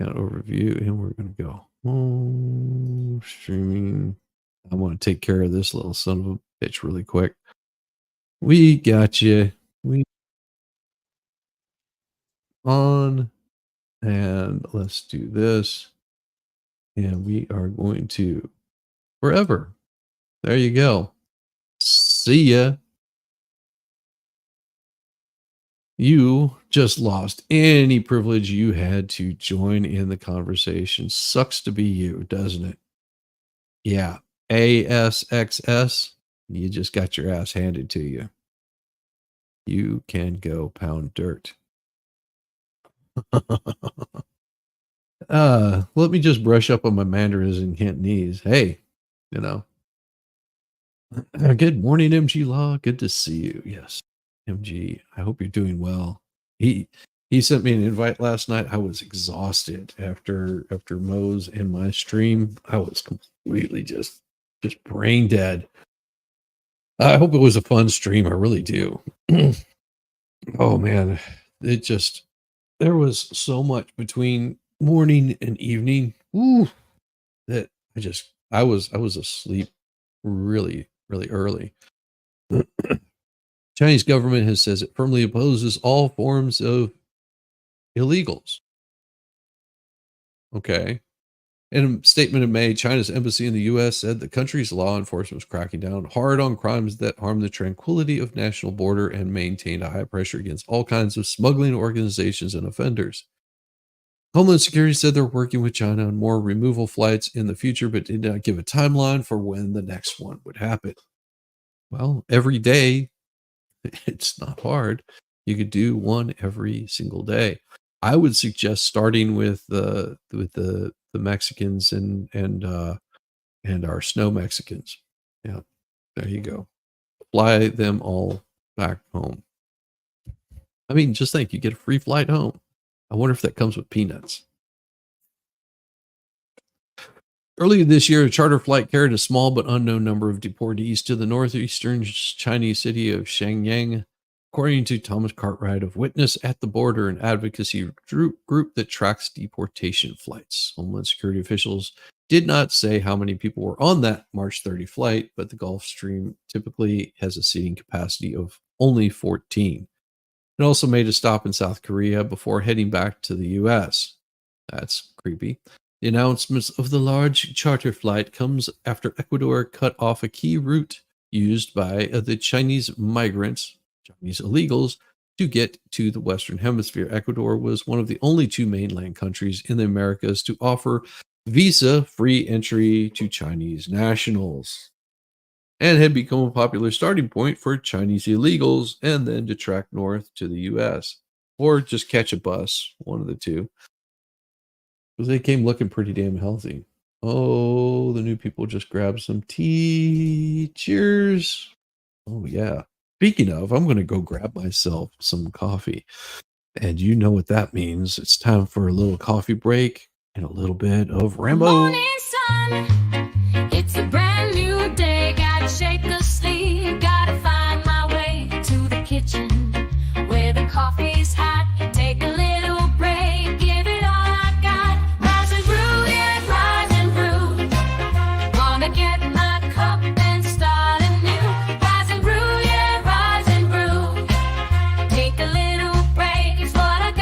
Got overview, and we're going to go streaming. I want to take care of this little son of a bitch really quick. We got you. We on, and let's do this. And we are going to forever. There you go. See ya. You just lost any privilege you had to join in the conversation. Sucks to be you, doesn't it? Yeah. ASXS, you just got your ass handed to you. You can go pound dirt. Let me just brush up on my Mandarins and Cantonese. Hey, you know. Good morning, MG Law. Good to see you. Yes, MG. I hope you're doing well. He sent me an invite last night. I was exhausted after Moe's and my stream. I was completely just brain dead. I hope it was a fun stream. I really do. Oh man, there was so much between morning and evening. Ooh, that I was asleep really, really early. Chinese government has says it firmly opposes all forms of illegals. Okay. In a statement in May, China's embassy in the U.S. said the country's law enforcement was cracking down hard on crimes that harm the tranquility of national border and maintained a high pressure against all kinds of smuggling organizations and offenders. Homeland Security said they're working with China on more removal flights in the future, but did not give a timeline for when the next one would happen. Well, every day, it's not hard. You could do one every single day. I would suggest starting with the Mexicans and our snow Mexicans. Yeah, there you go. Fly them all back home. I mean, just think, you get a free flight home. I wonder if that comes with peanuts. Earlier this year, a charter flight carried a small but unknown number of deportees to the northeastern Chinese city of Shenyang, according to Thomas Cartwright of Witness at the Border, an advocacy group that tracks deportation flights. Homeland Security officials did not say how many people were on that March 30 flight, but the Gulf Stream typically has a seating capacity of only 14. It also made a stop in South Korea before heading back to the U.S. That's creepy. The announcements of the large charter flight comes after Ecuador cut off a key route used by the Chinese migrants, Chinese illegals, to get to the Western Hemisphere. Ecuador was one of the only two mainland countries in the Americas to offer visa-free entry to Chinese nationals, and had become a popular starting point for Chinese illegals and then to track north to the U.S. or just catch a bus, one of the two. Because they came looking pretty damn healthy. Oh, the new people just grabbed some tea. Cheers. Oh, yeah. Speaking of, I'm going to go grab myself some coffee. And you know what that means. It's time for a little coffee break and a little bit of Rambo. Morning sun, it's a brand new day. Gotta shake the sleep. Gotta find my way to the kitchen where the coffee's hot. Take a little break. Give it all I got. Rise and brew, yeah, rise and brew. Gonna get my cup and start anew. Rise and brew, yeah, rise and brew. Take a little break is what I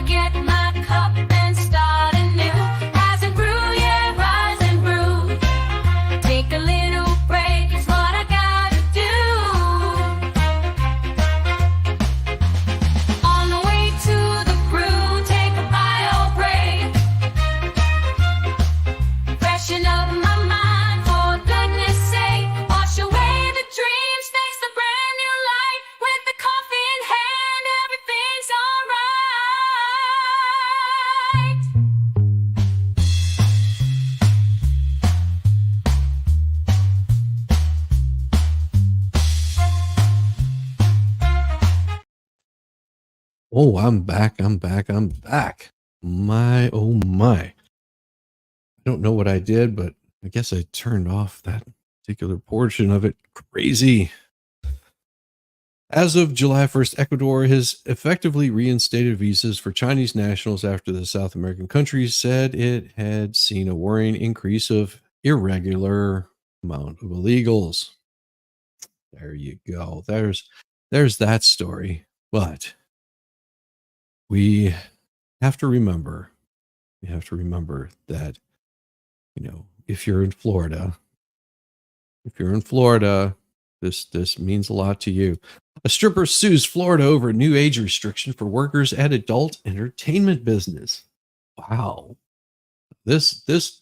get my cup and start anew. Rise and brew, yeah, rise and brew. Take a little break, it's what I gotta do. On the way to the brew, take a bio break. Freshen up my mind, for goodness sake. Wash away the dreams, face the brand new light. With the coffee in hand, everything's alright. Oh, I'm back. I'm back. I'm back. My, oh my. I don't know what I did, but I guess I turned off that particular portion of it. Crazy. As of July 1st, Ecuador has effectively reinstated visas for Chinese nationals after the South American country said it had seen a worrying increase of irregular amount of illegals. There you go. There's that story. But we have to remember that, if you're in Florida, this means a lot to you. A stripper sues Florida over new age restriction for workers at adult entertainment business. Wow. This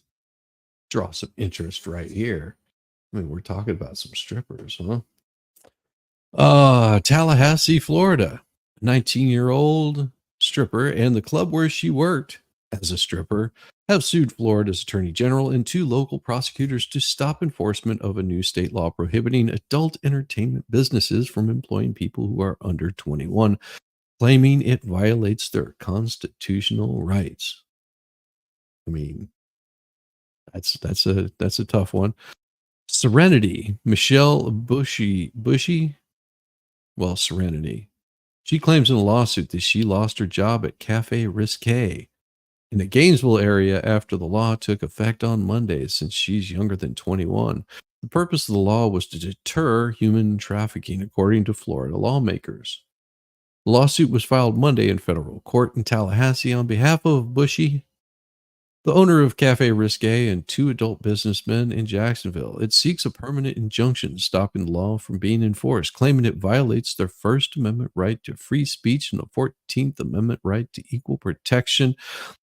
draws some interest right here. I mean, we're talking about some strippers, huh? Tallahassee, Florida. 19-year-old stripper and the club where she worked as a stripper have sued Florida's attorney general and two local prosecutors to stop enforcement of a new state law prohibiting adult entertainment businesses from employing people who are under 21, claiming it violates their constitutional rights. I mean, that's a tough one. Serenity, Michelle Bushy, well, Serenity. She claims in a lawsuit that she lost her job at Cafe Risque in the Gainesville area after the law took effect on Monday, since she's younger than 21. The purpose of the law was to deter human trafficking, according to Florida lawmakers. The lawsuit was filed Monday in federal court in Tallahassee on behalf of Bushy, the owner of Cafe Risque, and two adult businessmen in Jacksonville. It seeks a permanent injunction stopping the law from being enforced, claiming it violates their First Amendment right to free speech and the 14th Amendment right to equal protection.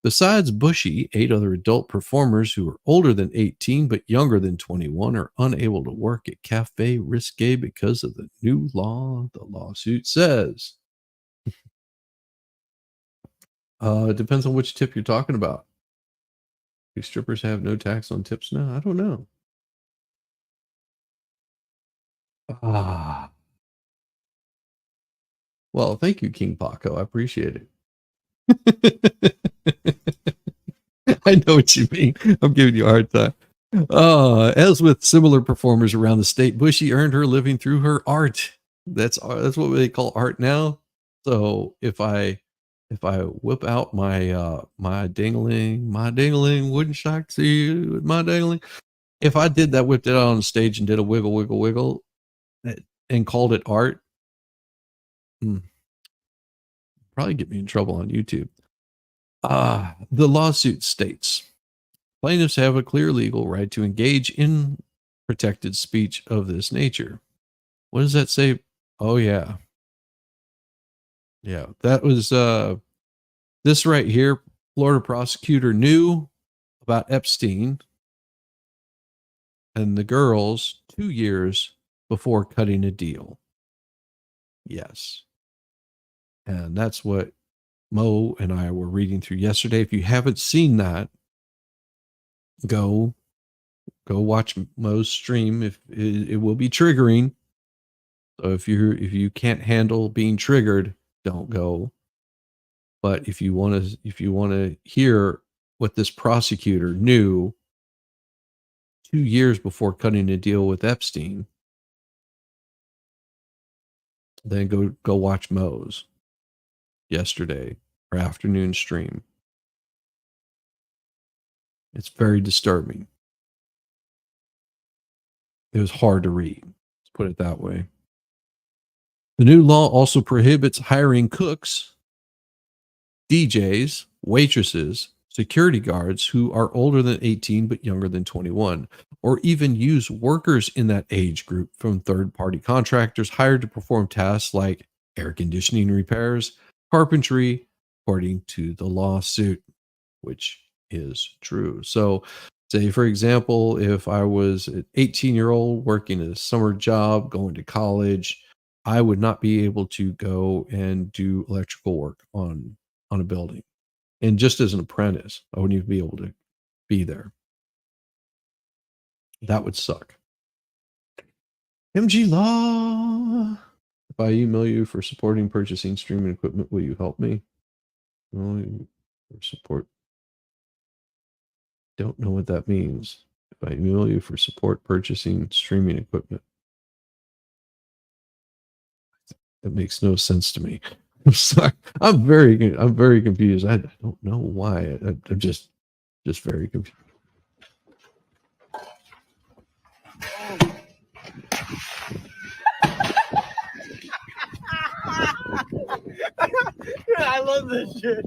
Besides Bushy, 8 other adult performers who are older than 18 but younger than 21 are unable to work at Cafe Risque because of the new law, the lawsuit says. It depends on which tip you're talking about. Do strippers have no tax on tips now? I don't know. Ah. Well, thank you, King Paco. I appreciate it. I know what you mean. I'm giving you a hard time. As with similar performers around the state, Bushy earned her living through her art. That's what they call art now. So if I whip out my dingling, wouldn't shock to you with my dingling. If I did that, whipped it out on stage and did a wiggle, wiggle, wiggle, and called it art, probably get me in trouble on YouTube. The lawsuit states plaintiffs have a clear legal right to engage in protected speech of this nature. What does that say? Oh, yeah. Yeah, that was this right here. Florida prosecutor knew about Epstein and the girls 2 years before cutting a deal. Yes. And that's what Mo and I were reading through yesterday. If you haven't seen that, go watch Mo's stream. If it will be triggering. So if you can't handle being triggered, don't go. But if you want to hear what this prosecutor knew 2 years before cutting a deal with Epstein, then go watch Mo's yesterday or afternoon stream. It's very disturbing. It was hard to read. Let's put it that way. The new law also prohibits hiring cooks, DJs, waitresses, security guards who are older than 18 but younger than 21, or even use workers in that age group from third-party contractors hired to perform tasks like air conditioning repairs, carpentry, according to the lawsuit, which is true. So, say, for example, if I was an 18-year-old working a summer job, going to college, I would not be able to go and do electrical work on a building. And just as an apprentice, I wouldn't even be able to be there. That would suck. MG Law. If I email you for supporting purchasing streaming equipment, will you help me? Support. Don't know what that means. If I email you for support purchasing streaming equipment, that makes no sense to me. I'm sorry. I'm very confused. I don't know why. I'm just very confused. I love this shit.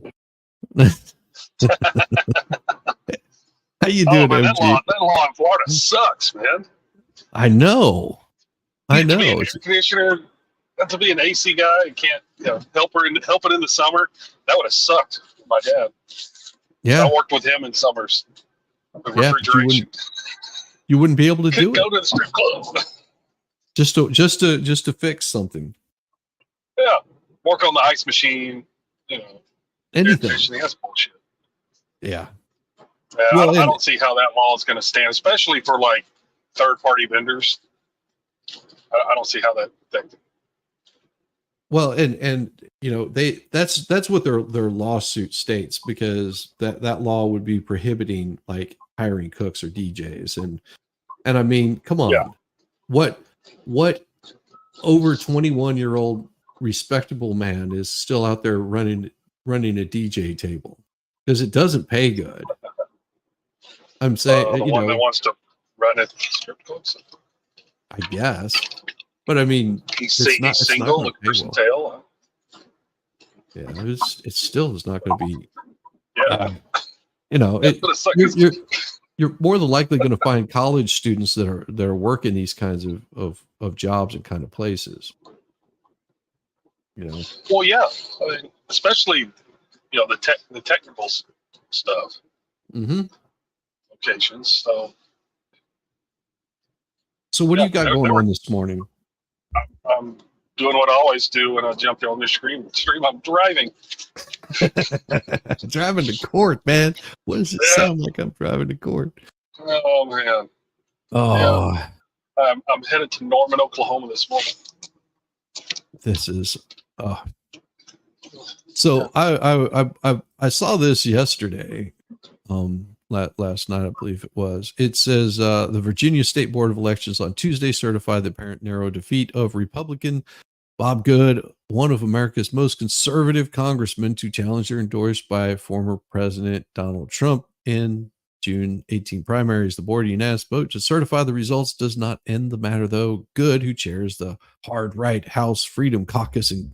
How you doing, man, MG? that law in Florida sucks, man. I know. To be an air conditioner, not to be an AC guy and can't help it in the summer. That would have sucked. My dad. Yeah, I worked with him in summers. Yeah, Refrigeration. You wouldn't be able to do go it. to the strip club. just to fix something. Yeah, work on the ice machine. Anything. That's bullshit. Yeah. Well, I don't see how that law is going to stand, especially for like third-party vendors. I don't see how that. Well, and that's what their lawsuit states, because that law would be prohibiting like hiring cooks or DJs, and I mean, come on, yeah. what over 21-year-old respectable man is still out there running a DJ table? Because it doesn't pay good. I'm saying, the one that wants to run it strip clubs. I guess, but I mean, he's single, with person tail. Yeah, it still is not going to be. Yeah, you're more than likely going to find college students that are working these kinds of jobs and kind of places. Well, yeah, I mean, especially the technical stuff. Mm-hmm. Locations. So what do you got going on this morning? I'm doing what I always do when I jump on the stream. I'm driving. Driving to court, man. What does it sound like? I'm driving to court. Oh man. Oh. Yeah. I'm headed to Norman, Oklahoma this morning. This is. So I saw this yesterday. Last night, I believe it was. It says the Virginia State Board of Elections on Tuesday certified the apparent narrow defeat of Republican Bob Good, one of America's most conservative congressmen, to challenger endorsed by former President Donald Trump in June 18 primaries. The board unanimous vote to certify the results does not end the matter, though. Good, who chairs the hard right House Freedom Caucus in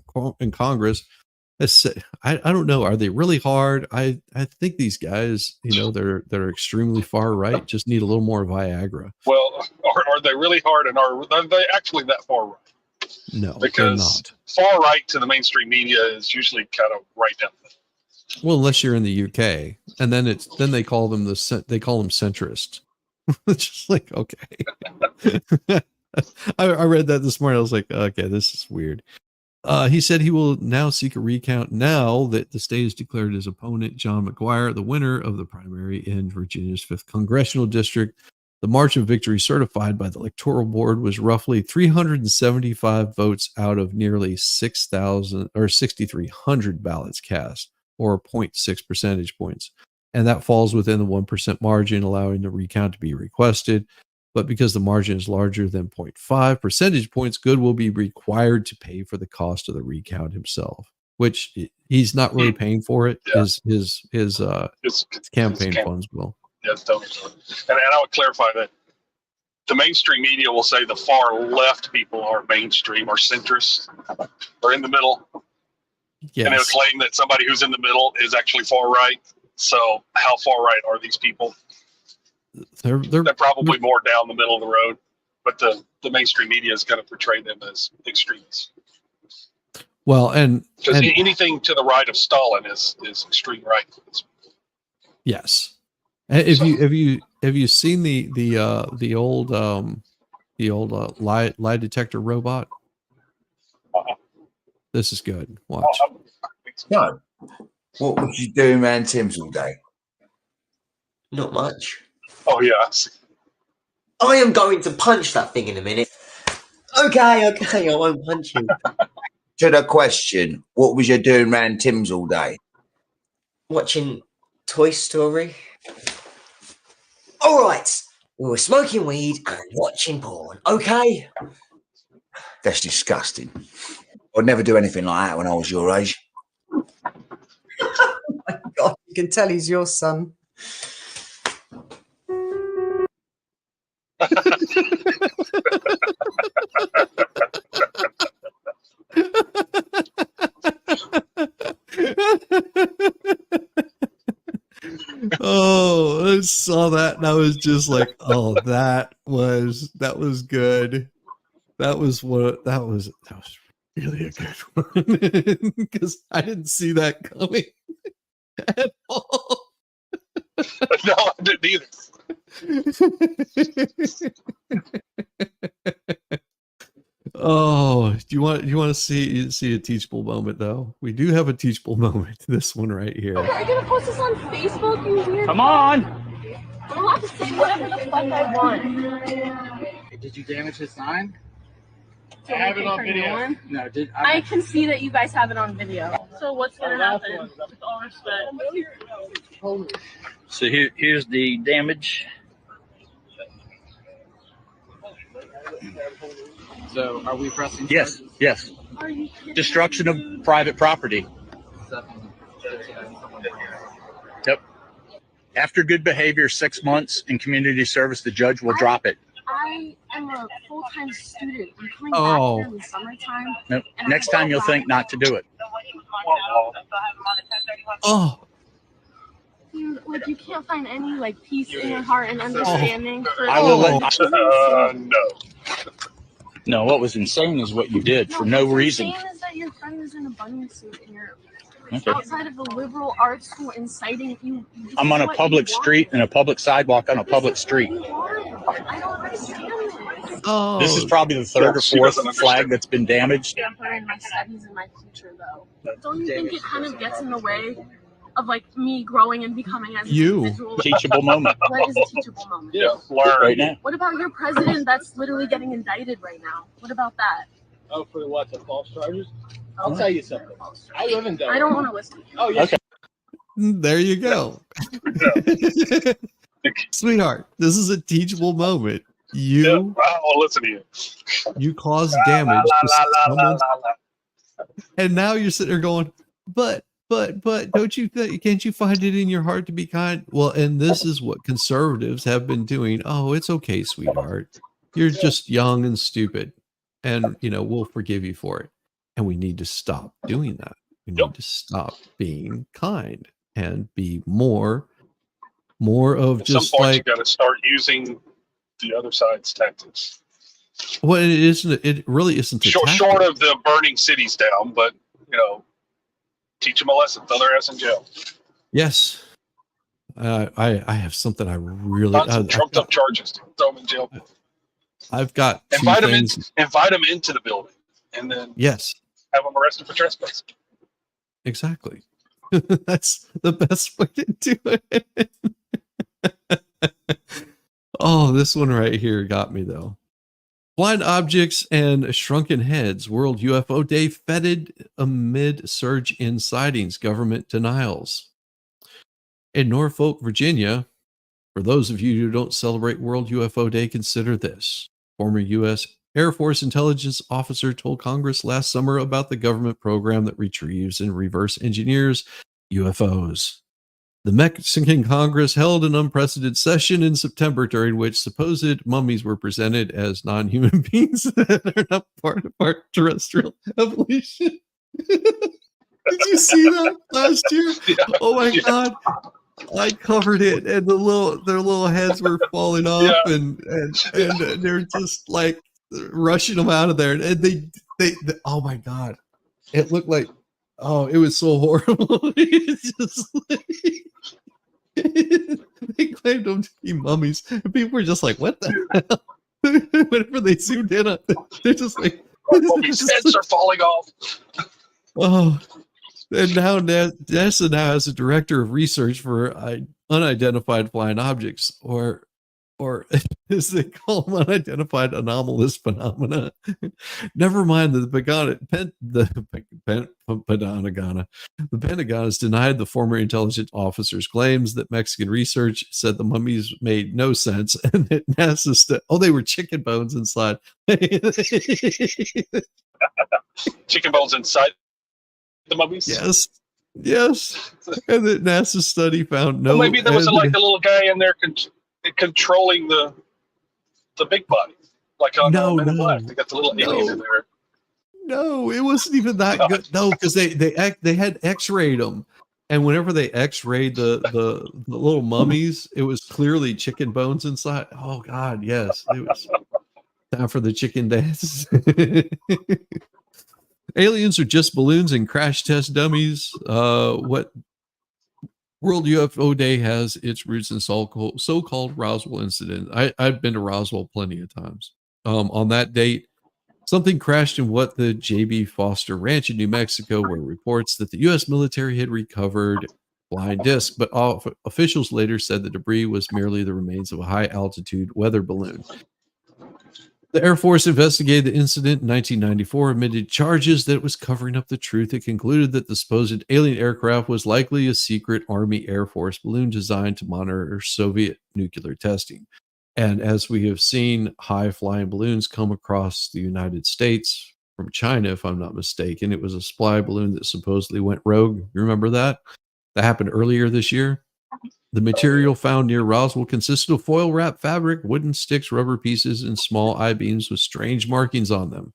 Congress, I don't know. Are they really hard? I think these guys, they're extremely far right, just need a little more Viagra. Well, are they really hard, and are they actually that far right? No, because far right to the mainstream media is usually kind of right down there. Well, unless you're in the UK, and then they call them centrist. It's just like, okay. I read that this morning. I was like, okay, this is weird. He said he will now seek a recount now that the state has declared his opponent, John McGuire, the winner of the primary in Virginia's 5th congressional district. The margin of victory certified by the Electoral Board was roughly 375 votes out of nearly 6,300 ballots cast, or 0.6 percentage points. And that falls within the 1% margin, allowing the recount to be requested. But because the margin is larger than 0.5 percentage points, Good will be required to pay for the cost of the recount himself, which he's not really paying for it. Yeah. His campaign funds will. Yeah, and I would clarify that the mainstream media will say the far left people are mainstream or centrist or in the middle. Yes. And it'll claim that somebody who's in the middle is actually far right. So how far right are these people? They're probably more down the middle of the road, but the mainstream media is going to portray them as extremists. Well, and because anything to the right of Stalin is extreme right. Yes. Have you seen the old lie detector robot? This is good. Watch. No. What was you doing around Tim's all day? Not much. Oh yeah. I am going to punch that thing in a minute. Okay, I won't punch him. To the question, what was you doing around Tim's all day? Watching Toy Story. All right, we were smoking weed and watching porn. Okay. That's disgusting. I'd never do anything like that when I was your age. Oh my God, you can tell he's your son. Oh, I saw that and I was just like, oh, that was good. That was really a good one because I didn't see that coming at all. No, I didn't either. Oh, do you want to see a teachable moment though? We do have a teachable moment. This one right here. Okay, are you gonna post this on Facebook, you weird? Come on! I'll have to say whatever the fuck I want. Did you damage his sign? So I have it on for video. anyone? No, I can see that you guys have it on video. So what's gonna happen? With all respect. So here's the damage. So are we pressing? Yes, charges? Yes. Are you kidding? Destruction of private property. Yep. After good behavior, 6 months in community service, the judge will drop it. I am a full-time student. I'm coming Oh. back here in the summertime. Nope. Next time you'll think not to do it. Oh, Dude, like you can't find any like peace in your heart and understanding for I will No. No, what was insane is what you did for no what's reason. insane is that your friend is in a bunny suit and you're Okay. outside of a liberal arts school inciting you. I'm on a public street and a public sidewalk on a public street. I don't understand this. oh. This is probably the third or She fourth doesn't flag understand. that's been damaged. Hamper in my studies and my future, though. Don't you think it kind of gets in the way of like me growing and becoming as an individual? Teachable moment What is a teachable moment? Yeah, learn. right now. What about your president that's literally getting indicted right now? What about that? Oh, for what? The false charges? I'll tell you something. I live in Delaware. I don't want to listen. Oh, yeah. Okay. There you go. Sweetheart, this is a teachable moment. Yeah, I don't want to listen to you. You caused damage to someone's, and now you're sitting there going, but don't you can't you find it in your heart to be kind? Well, and this is what conservatives have been doing. Oh, it's okay, sweetheart. You're just young and stupid, and we'll forgive you for it. And we need to stop doing that. We need to stop being kind and be more of At just some point, like, you got to start using the other side's tactics. well, it isn't. It really isn't. Short of the burning cities down, but teach them a lesson. Throw their ass in jail. Yes. I have something I really Not some trumped up charges. Throw them in jail. I've got two Invite them things. invite them into the building, and then Yes, have them arrested for trespass. exactly. That's the best way to do it. Oh, this one right here got me though. Flying objects and shrunken heads. World UFO Day feted amid surge in sightings. Government denials. In Norfolk, Virginia, for those of you who don't celebrate World UFO Day, consider this. Former U.S. Air Force intelligence officer told Congress last summer about the government program that retrieves and reverse engineers UFOs. The Mexican Congress held an unprecedented session in September during which supposed mummies were presented as non-human beings that are not part of our terrestrial evolution. Did you see that last year? Yeah. Oh my Yeah. God. I covered it, and their little heads were falling off, Yeah. and they're just like rushing them out of there, and they oh my God, it looked like, oh, it was so horrible. It's just like, they claimed them to be mummies, and people were just like, what the hell? Whenever they zoomed in on them, they're just like, Mummies' heads are falling off. oh. And now NASA now has a director of research for unidentified flying objects, or as they call them, unidentified anomalous phenomena. Never mind that the Pentagon has denied the former intelligence officer's claims that Mexican research said the mummies made no sense, and that NASA they were chicken bones inside. Chicken bones inside the mummies. Yes. And that NASA study found no. Well, maybe there wasn't like the little guy in there controlling the big body, like on Men in Black. They got the little alien in there. No, it wasn't even that good. No, because they had X-rayed them, and whenever they X-rayed the little mummies, it was clearly chicken bones inside. Oh God, yes, it was time for the chicken dance. Aliens are just balloons and crash test dummies. What World UFO Day has its roots in so-called Roswell incident. I've been to Roswell plenty of times. On that date, something crashed in what the J.B. Foster Ranch in New Mexico, where reports that the U.S. military had recovered flying disc, but officials later said the debris was merely the remains of a high-altitude weather balloon. The Air Force investigated the incident in 1994, admitted charges that it was covering up the truth. It concluded that the supposed alien aircraft was likely a secret Army Air Force balloon designed to monitor Soviet nuclear testing. And as we have seen high-flying balloons come across the United States from China, if I'm not mistaken, it was a supply balloon that supposedly went rogue. You remember that? That happened earlier this year. The material found near Roswell consisted of foil wrap fabric, wooden sticks, rubber pieces, and small I-beams with strange markings on them.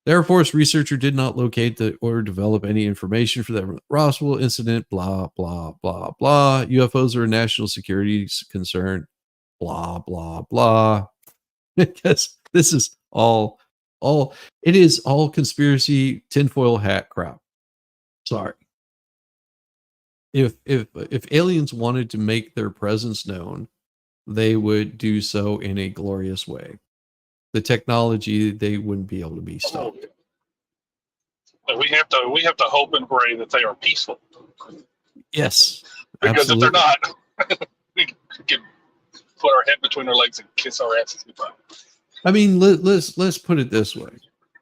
The Air Force researcher did not locate or develop any information for the Roswell incident, blah, blah, blah, blah. UFOs are a national security concern, blah, blah, blah. Because this is it is all conspiracy tinfoil hat crap. Sorry. If aliens wanted to make their presence known, they would do so in a glorious way. The technology, they wouldn't be able to be stopped. But we have to hope and pray that they are peaceful. Yes, because absolutely. if they're not, we can put our head between our legs and kiss our asses goodbye. I mean, let's put it this way: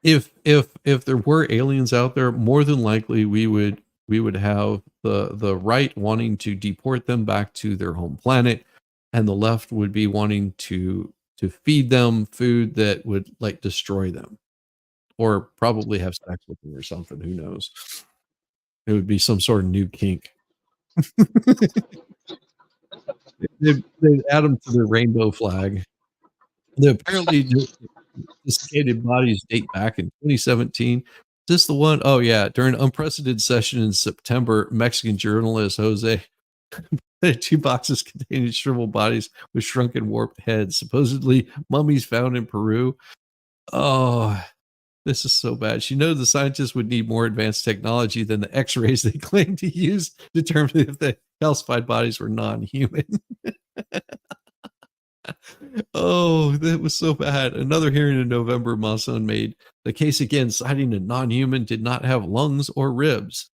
if there were aliens out there, more than likely we would have the right wanting to deport them back to their home planet, and the left would be wanting to feed them food that would like destroy them, or probably have sex with them or something. Who knows? It would be some sort of new kink. They'd add them to their rainbow flag. The apparently sophisticated bodies date back in 2017. Is this the one? Oh yeah, during an unprecedented session in September, Mexican journalist Jose had 2 boxes containing shriveled bodies with shrunken, warped heads, supposedly mummies found in Peru. Oh, this is so bad. She knows the scientists would need more advanced technology than the X-rays they claim to use to determine if the calcified bodies were non-human. Oh, that was so bad. Another hearing in November, Masson made the case again, citing a non-human did not have lungs or ribs.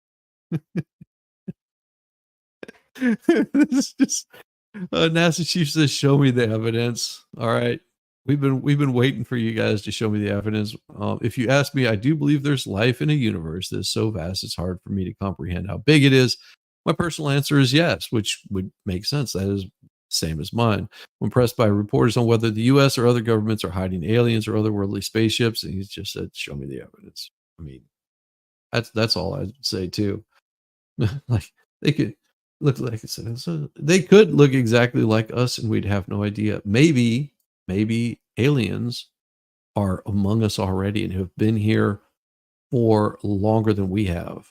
This is just NASA chief says, "Show me the evidence." All right, we've been waiting for you guys to show me the evidence. If you ask me, I do believe there's life in a universe that is so vast it's hard for me to comprehend how big it is. My personal answer is yes, which would make sense. That is same as mine. When pressed by reporters on whether the U.S. or other governments are hiding aliens or otherworldly spaceships, and he just said, "Show me the evidence." I mean, that's all I'd say too. Like they could look like they could look exactly like us, and we'd have no idea. Maybe aliens are among us already and have been here for longer than we have.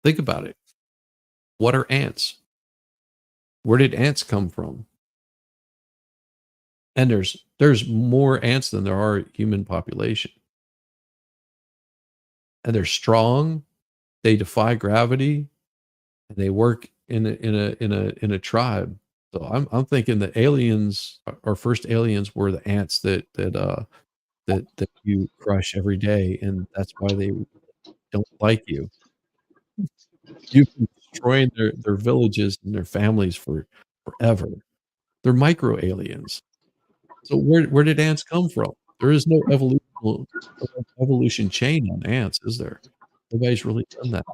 Think about it. What are ants? Where did ants come from? And there's more ants than there are human population. And they're strong. They defy gravity, and they work in a tribe. So I'm thinking the aliens, our first aliens, were the ants that you crush every day, and that's why they don't like you. You've been destroying their villages and their families forever. They're micro aliens. So where did ants come from? There is no evolution chain on ants, is there? Nobody's really done that.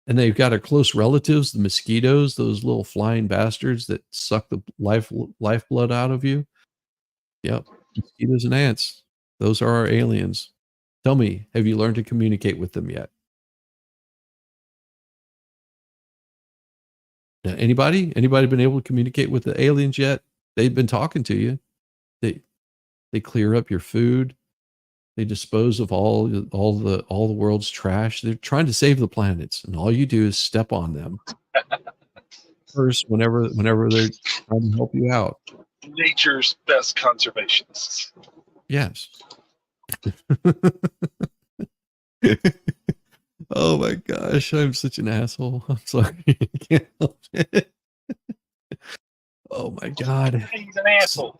And they've got our close relatives, the mosquitoes, those little flying bastards that suck the lifeblood out of you. Yep, mosquitoes and ants. Those are our aliens. Tell me, have you learned to communicate with them yet? Now, anybody been able to communicate with the aliens yet? They've been talking to you. They clear up your food. They dispose of all the world's trash. They're trying to save the planets, and all you do is step on them first whenever they're trying to help you out. Nature's best conservationists. Yes. Oh my gosh, I'm such an asshole. I'm sorry. I can't help it. Oh my God. He's an asshole.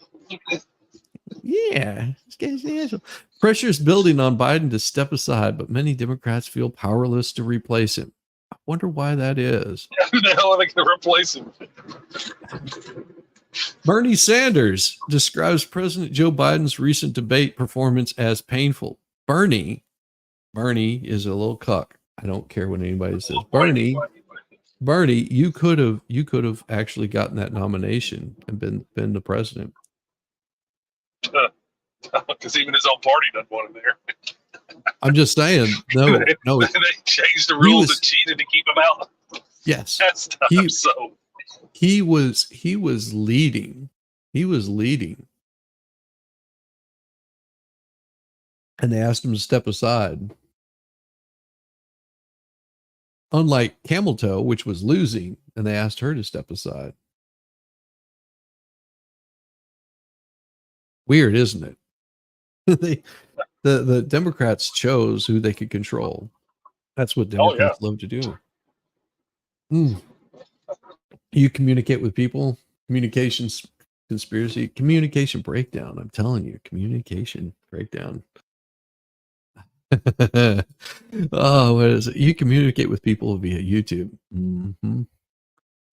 Yeah, this guy's an asshole. Pressure is building on Biden to step aside, but many Democrats feel powerless to replace him. I wonder why that is. Who the hell are they going to replace him? Bernie Sanders describes President Joe Biden's recent debate performance as painful. Bernie is a little cuck. I don't care what anybody says. Bernie, you could have actually gotten that nomination and been the president. Because even his own party doesn't want him there. I'm just saying, no. They changed the rules and cheated to keep him out. Yes, That's tough. He was leading. And they asked him to step aside. Unlike Camel Toe, which was losing, and they asked her to step aside. Weird, isn't it? The Democrats chose who they could control. That's what Democrats love to do. You communicate with people. Communications conspiracy. Communication breakdown. I'm telling you, communication breakdown. Oh, what is it? You communicate with people via YouTube.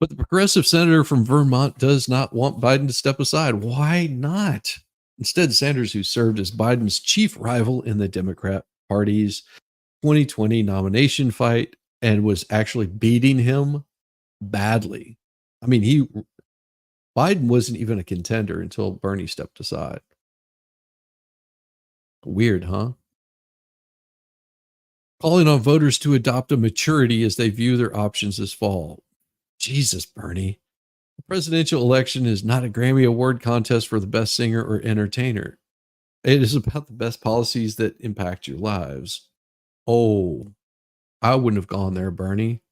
But the progressive senator from Vermont does not want Biden to step aside. Why not? Instead, Sanders, who served as Biden's chief rival in the Democrat Party's 2020 nomination fight and was actually beating him badly. I mean, Biden wasn't even a contender until Bernie stepped aside. Weird, huh? Calling on voters to adopt a maturity as they view their options this fall. Jesus, Bernie. The presidential election is not a Grammy Award contest for the best singer or entertainer. It is about the best policies that impact your lives. Oh, I wouldn't have gone there, Bernie.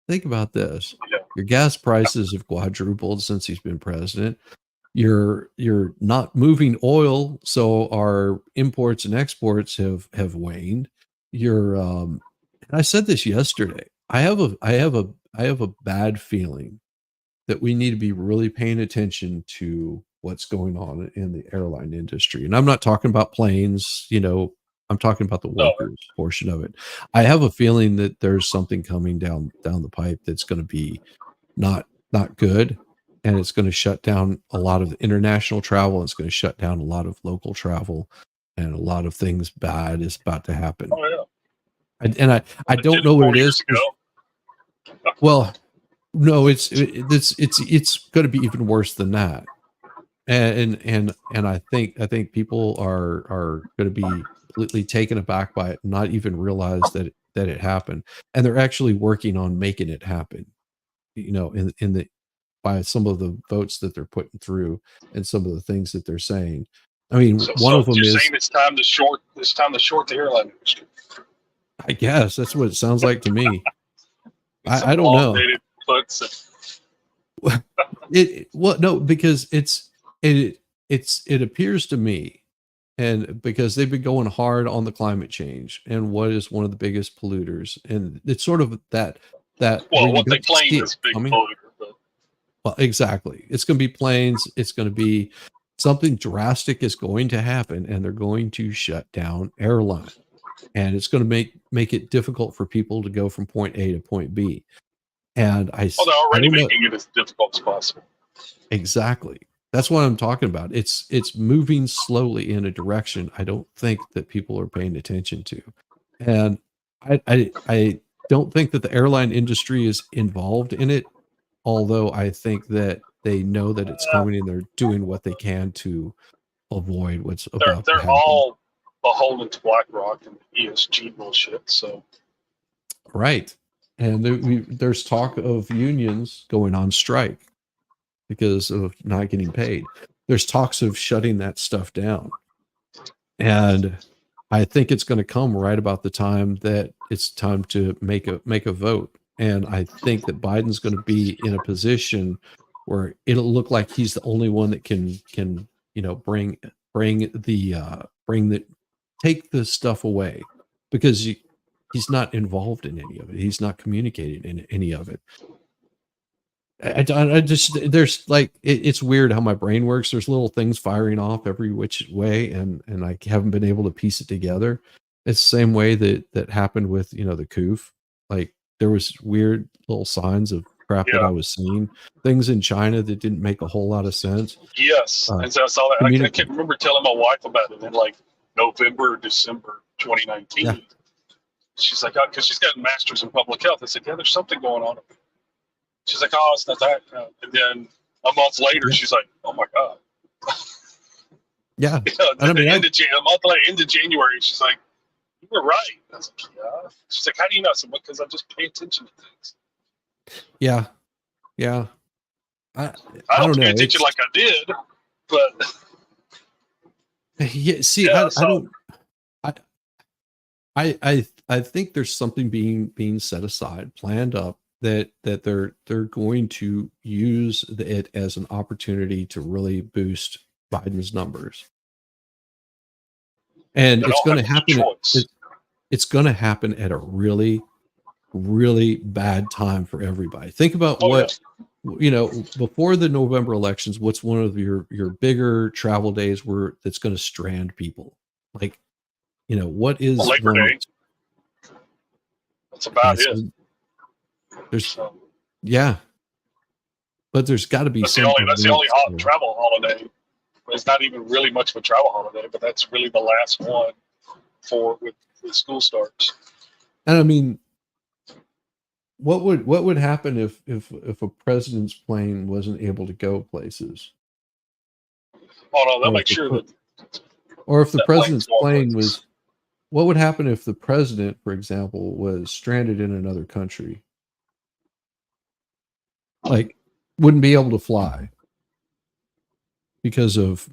Think about this. Your gas prices have quadrupled since he's been president. You're not moving oil, so our imports and exports have waned. And I said this yesterday. I have a bad feeling that we need to be really paying attention to what's going on in the airline industry. And I'm not talking about planes, I'm talking about the workers portion of it. I have a feeling that there's something coming down the pipe that's going to be not good. And it's going to shut down a lot of international travel. It's going to shut down a lot of local travel, and a lot of things bad is about to happen. Oh, yeah. And I don't know what it is. Well, no, it's going to be even worse than that. And I think people are going to be completely taken aback by it, not even realize that it happened, and they're actually working on making it happen. By some of the votes that they're putting through and some of the things that they're saying. I mean, one of them is saying it's time to short the airline industry. I guess that's what it sounds like to me. I don't know. Elongated puts. No, because it appears to me, and because they've been going hard on the climate change and what is one of the biggest polluters, and it's sort of that Well, where you what they don't claim see is it big coming. polluter. But Well, exactly. It's going to be planes. It's going to be something drastic is going to happen, and they're going to shut down airline, and it's going to make it difficult for people to go from point A to point B. And they're already don't know making it as difficult as possible. exactly. That's what I'm talking about. It's moving slowly in a direction I don't think that people are paying attention to, and I don't think that the airline industry is involved in it. Although I think that they know that it's coming and they're doing what they can to avoid what's about to They're happen. all beholden to BlackRock and ESG bullshit. So Right. And there's talk of unions going on strike because of not getting paid. There's talks of shutting that stuff down. And I think it's going to come right about the time that it's time to make a vote. And I think that Biden's going to be in a position where it'll look like he's the only one that can take the stuff away, because he's not involved in any of it. He's not communicating in any of it. I just, there's like, it's weird how my brain works. There's little things firing off every which way, and I haven't been able to piece it together. It's the same way that happened with, the COOF. Like, there was weird little signs of crap that I was seeing. Things in China that didn't make a whole lot of sense. yes, and so I saw that. I can't remember telling my wife about it in like November or December 2019. Yeah. She's like, because she's got a master's in public health. I said, yeah, there's something going on. She's like, oh, it's not that. And then a month later, she's like, oh my God. Yeah. A month later, into January, she's like, you were right. I was like, yeah. She's like, how do you know? I said, because I just pay attention to things. Yeah. Yeah. I don't know. pay attention like I did, but yeah, see, yeah, I think there's something being set aside, planned up, that they're going to use it as an opportunity to really boost Biden's numbers. And it's going to happen. It's going to happen at a really, really bad time for everybody. Think about before the November elections, what's one of your bigger travel days that's going to strand people? Like, what is Labor Day? That's about it. But there's got to be that's the only hot travel holiday. It's not even really much of a travel holiday, but that's really the last one with school starts. And I mean, what would happen if a president's plane wasn't able to go places? Oh no, they'll make sure that. Or if the president's plane was, what would happen if the president, for example, was stranded in another country? Like, wouldn't be able to fly because of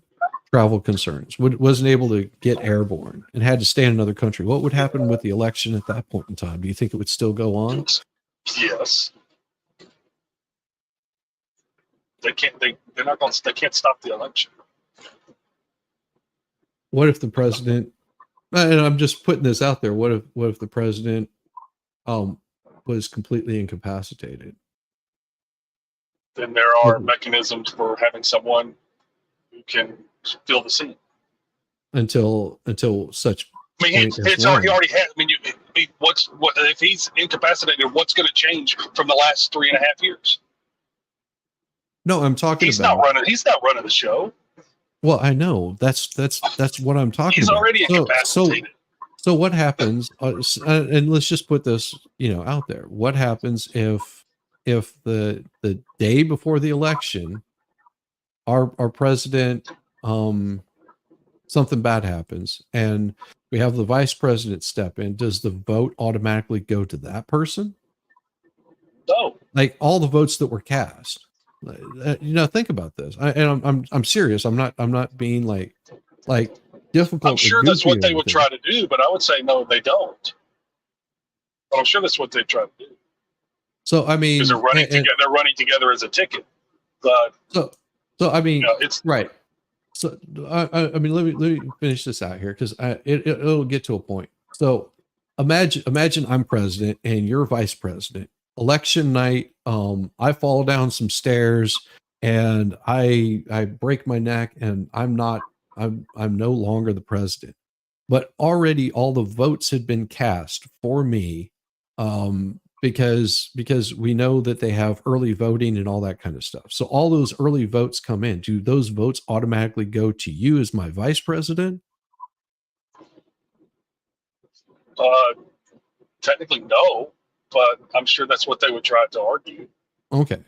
travel concerns, wasn't able to get airborne and had to stay in another country. What would happen with the election at that point in time? Do you think it would still go on? Yes. They can't. They're not going. They can't stop the election. What if the president? And I'm just putting this out there. What if the president was completely incapacitated? Then there are mechanisms for having someone who can fill the seat until such. I mean, he already had. I mean, what if he's incapacitated? What's going to change from the last 3.5 years? No, I'm talking he's about. He's not running the show. Well, I know that's what I'm talking about. He's already incapacitated. So what happens? And let's just put this, out there. What happens if the day before the election, our president, something bad happens, and we have the vice president step in? Does the vote automatically go to that person? No. Like all the votes that were cast. Think about this. I'm serious. I'm not being like difficult. I'm sure that's what they would try to do, but I would say no, they don't. But I'm sure that's what they try to do. So I mean, because they're running together. They're running together as a ticket. But so I mean, it's right. So I mean, let me finish this out here because it'll get to a point. So imagine I'm president and you're vice president. Election night, I fall down some stairs and I break my neck and I'm no longer the president. But already all the votes had been cast for me, because we know that they have early voting and all that kind of stuff. So all those early votes come in. Do those votes automatically go to you as my vice president? technically no, but I'm sure that's what they would try to argue. Okay,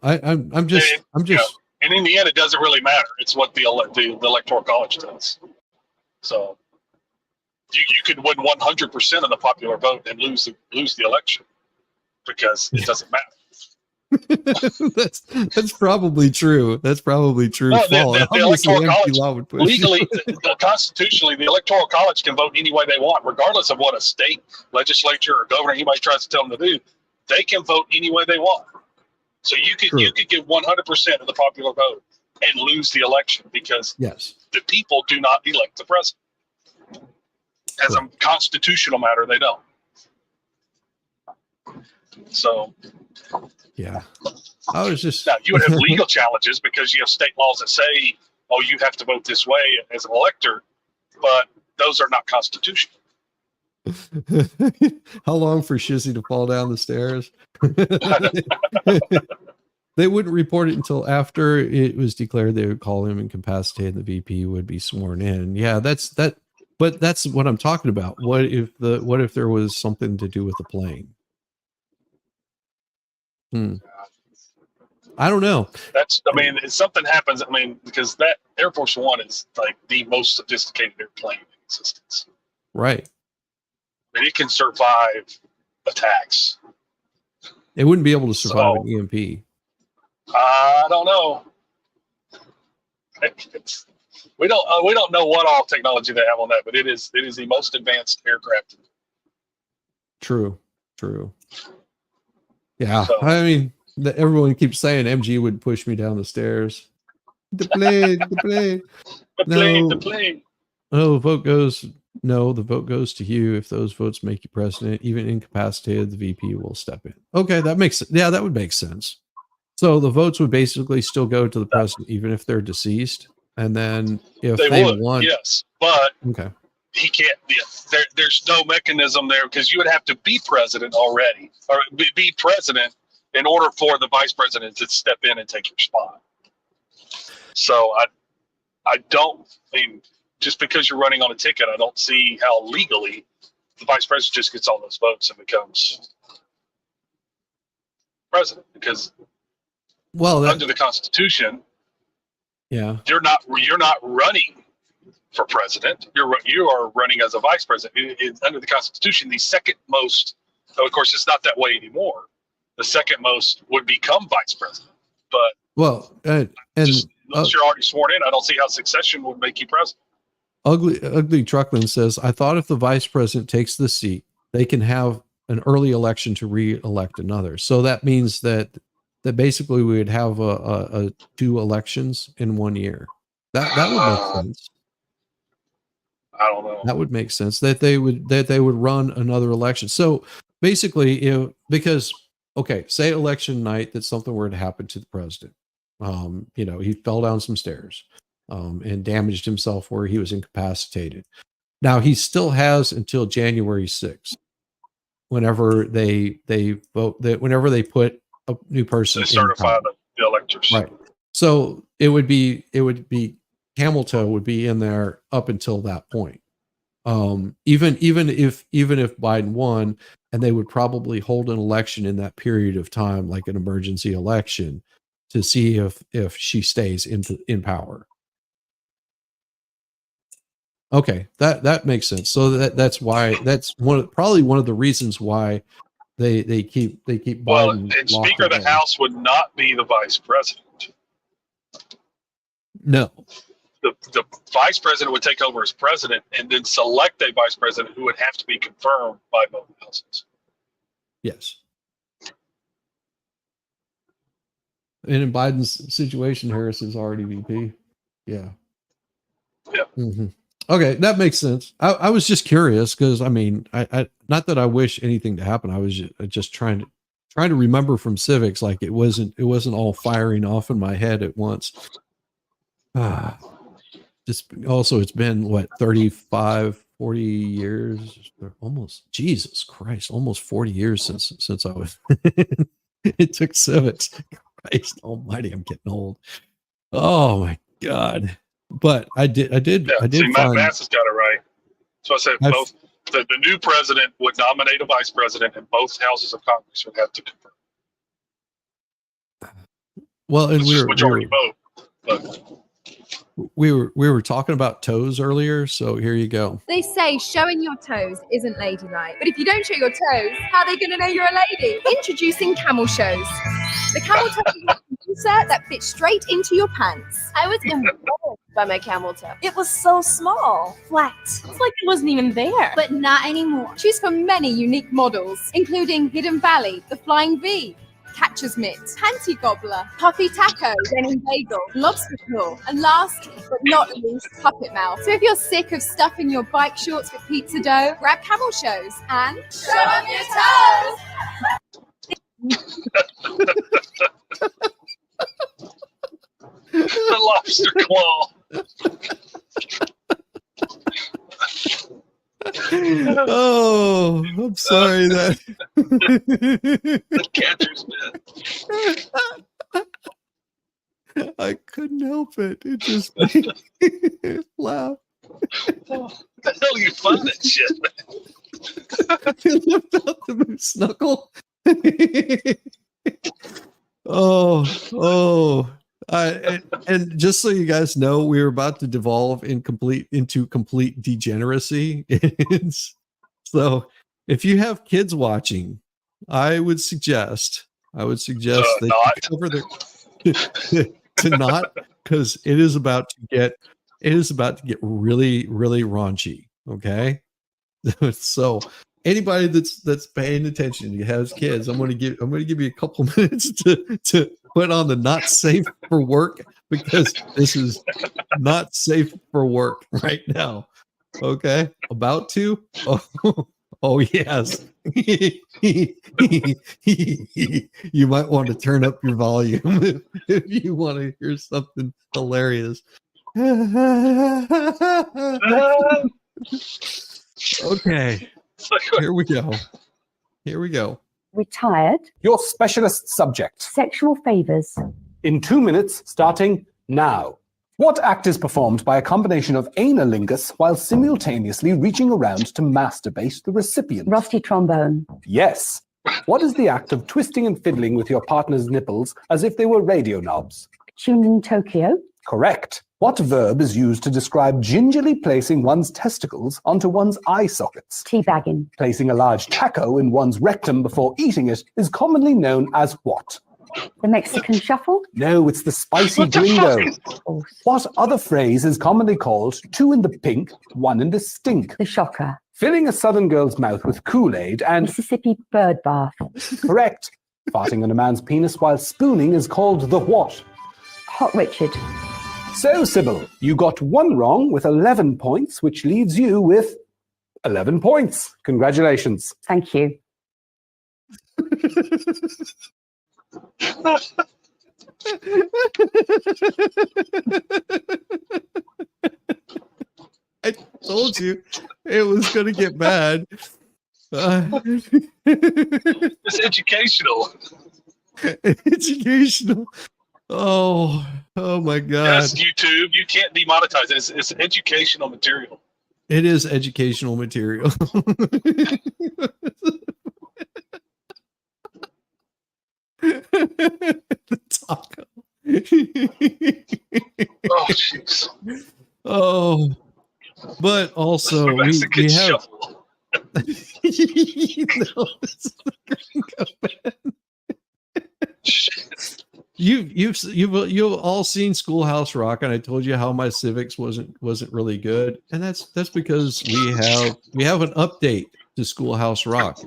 I'm just. And in the end, it doesn't really matter. It's what the electoral college does. So you could win 100% of the popular vote and lose the election because it doesn't matter. that's probably true. That's probably true. No, the electoral college law would push. Legally, constitutionally, the electoral college can vote any way they want, regardless of what a state legislature or governor, anybody tries to tell them to do. They can vote any way they want. So you could get 100% of the popular vote and lose the election because the people do not elect the president. As a constitutional matter, they don't. So, yeah, I was just now you would have legal challenges because you have state laws that say, "Oh, you have to vote this way as an elector," but those are not constitutional. How long for Shizzy to fall down the stairs? They wouldn't report it until after it was declared. They would call him incapacitated. The VP would be sworn in. Yeah, that's that. But that's what I'm talking about. What if there was something to do with the plane? I don't know. If something happens, because that Air Force One is like the most sophisticated airplane in existence. Right. It can survive attacks. It wouldn't be able to survive an EMP. I don't know. We don't know what all technology they have on that, but it is the most advanced aircraft. True. Yeah, so, everyone keeps saying MG would push me down the stairs. The plane. The plane. Oh, the vote goes. No, the vote goes to you. If those votes make you president, even incapacitated, the VP will step in. Okay, that would make sense. So the votes would basically still go to the president, even if they're deceased. And then if they won, yes, but okay, he can't. There's no mechanism there because you would have to be president already, or be president in order for the vice president to step in and take your spot. So I don't just because you're running on a ticket, I don't see how legally the vice president just gets all those votes and becomes president because under the Constitution, you're not running for president. You are running as a vice president. Under the Constitution, the second most. Of course, it's not that way anymore. The second most would become vice president. But unless you're already sworn in, I don't see how succession would make you president. Ugly Truckman says, I thought if the vice president takes the seat, they can have an early election to re-elect another. So that means that basically we would have a 2 elections in 1 year. That would make sense. I don't know. That would make sense that they would run another election. So basically, because say election night that something were to happen to the president. He fell down some stairs and damaged himself where he was incapacitated. Now he still has until January 6th, whenever they vote, whenever they put a new person, they certify the electors. Right. So it would be Hamilton would be in there up until that point. Even if Biden won, and they would probably hold an election in that period of time, like an emergency election, to see if she stays in power. Okay, that makes sense. So that's why probably one of the reasons why they keep Biden. Well, and Speaker of the House would not be the vice president. No. The vice president would take over as president and then select a vice president who would have to be confirmed by both houses. Yes. And in Biden's situation, Harris is already VP. Yeah. Yeah. Mm-hmm. Okay, that makes sense. I was just curious because I mean, I not that I wish anything to happen. I was just trying to remember from civics, like it wasn't all firing off in my head at once. Just also, it's been what 35, 40 years, almost. Jesus Christ, almost 40 years since I was. It took civics. Christ Almighty, I'm getting old. Oh my God. But I did See, find Mass has got it right. So I said both the new president would nominate a vice president, and both houses of Congress would have to confirm. Well, and it's just majority vote. But we were talking about toes earlier, so here you go. They say showing your toes isn't ladylike, but if you don't show your toes, how are they going to know you're a lady? Introducing camel shows. The camel toe is an insert that fits straight into your pants. I was embarrassed by my camel toe. It was so small, flat. It's like it wasn't even there. But not anymore. Choose from many unique models, including Hidden Valley, the Flying V, Catcher's Mitt, Panty Gobbler, Puffy Taco, Denim Bagel, Lobster Claw, and lastly, but not least, Puppet Mouth. So if you're sick of stuffing your bike shorts with pizza dough, grab camel shows and show them your toes! the lobster claw. Oh, I'm sorry that the catcher's mitt. I couldn't help it. It just made me laugh. What the hell are you fun at shit, man? You left out the moose knuckle. And just so you guys know, we were about to devolve into complete degeneracy. So if you have kids watching, I would suggest that you cover to not, because it is about to get really, really raunchy. Okay. So anybody that's paying attention, who has kids, I'm going to give you a couple minutes to put on the not safe for work, because this is not safe for work right now. Okay, about to. Oh yes. You might want to turn up your volume if you want to hear something hilarious. Okay. Here we go. Retired. Your specialist subject. Sexual favors. In 2 minutes, starting now. What act is performed by a combination of analingus while simultaneously reaching around to masturbate the recipient? Rusty trombone. Yes. What is the act of twisting and fiddling with your partner's nipples as if they were radio knobs? Tuned in Tokyo. Correct. What verb is used to describe gingerly placing one's testicles onto one's eye sockets? Teabagging. Placing a large taco in one's rectum before eating it is commonly known as what? The Mexican shuffle? No, it's the spicy gringo. What other phrase is commonly called 2 in the pink, 1 in the stink? The shocker. Filling a southern girl's mouth with Kool-Aid and... Mississippi bird bath. Correct. Farting on a man's penis while spooning is called the what? Hot Richard. So, Sybil, you got 1 wrong with 11 points, which leaves you with 11 points. Congratulations. Thank you. I told you it was going to get bad. It's educational. Educational. Oh my God. Yes, YouTube. You can't demonetize it. It's educational material. It is educational material. The taco. Oh, jeez. Oh, but also we have. You've all seen Schoolhouse Rock, and I told you how my civics wasn't really good, and that's because we have an update to Schoolhouse Rock.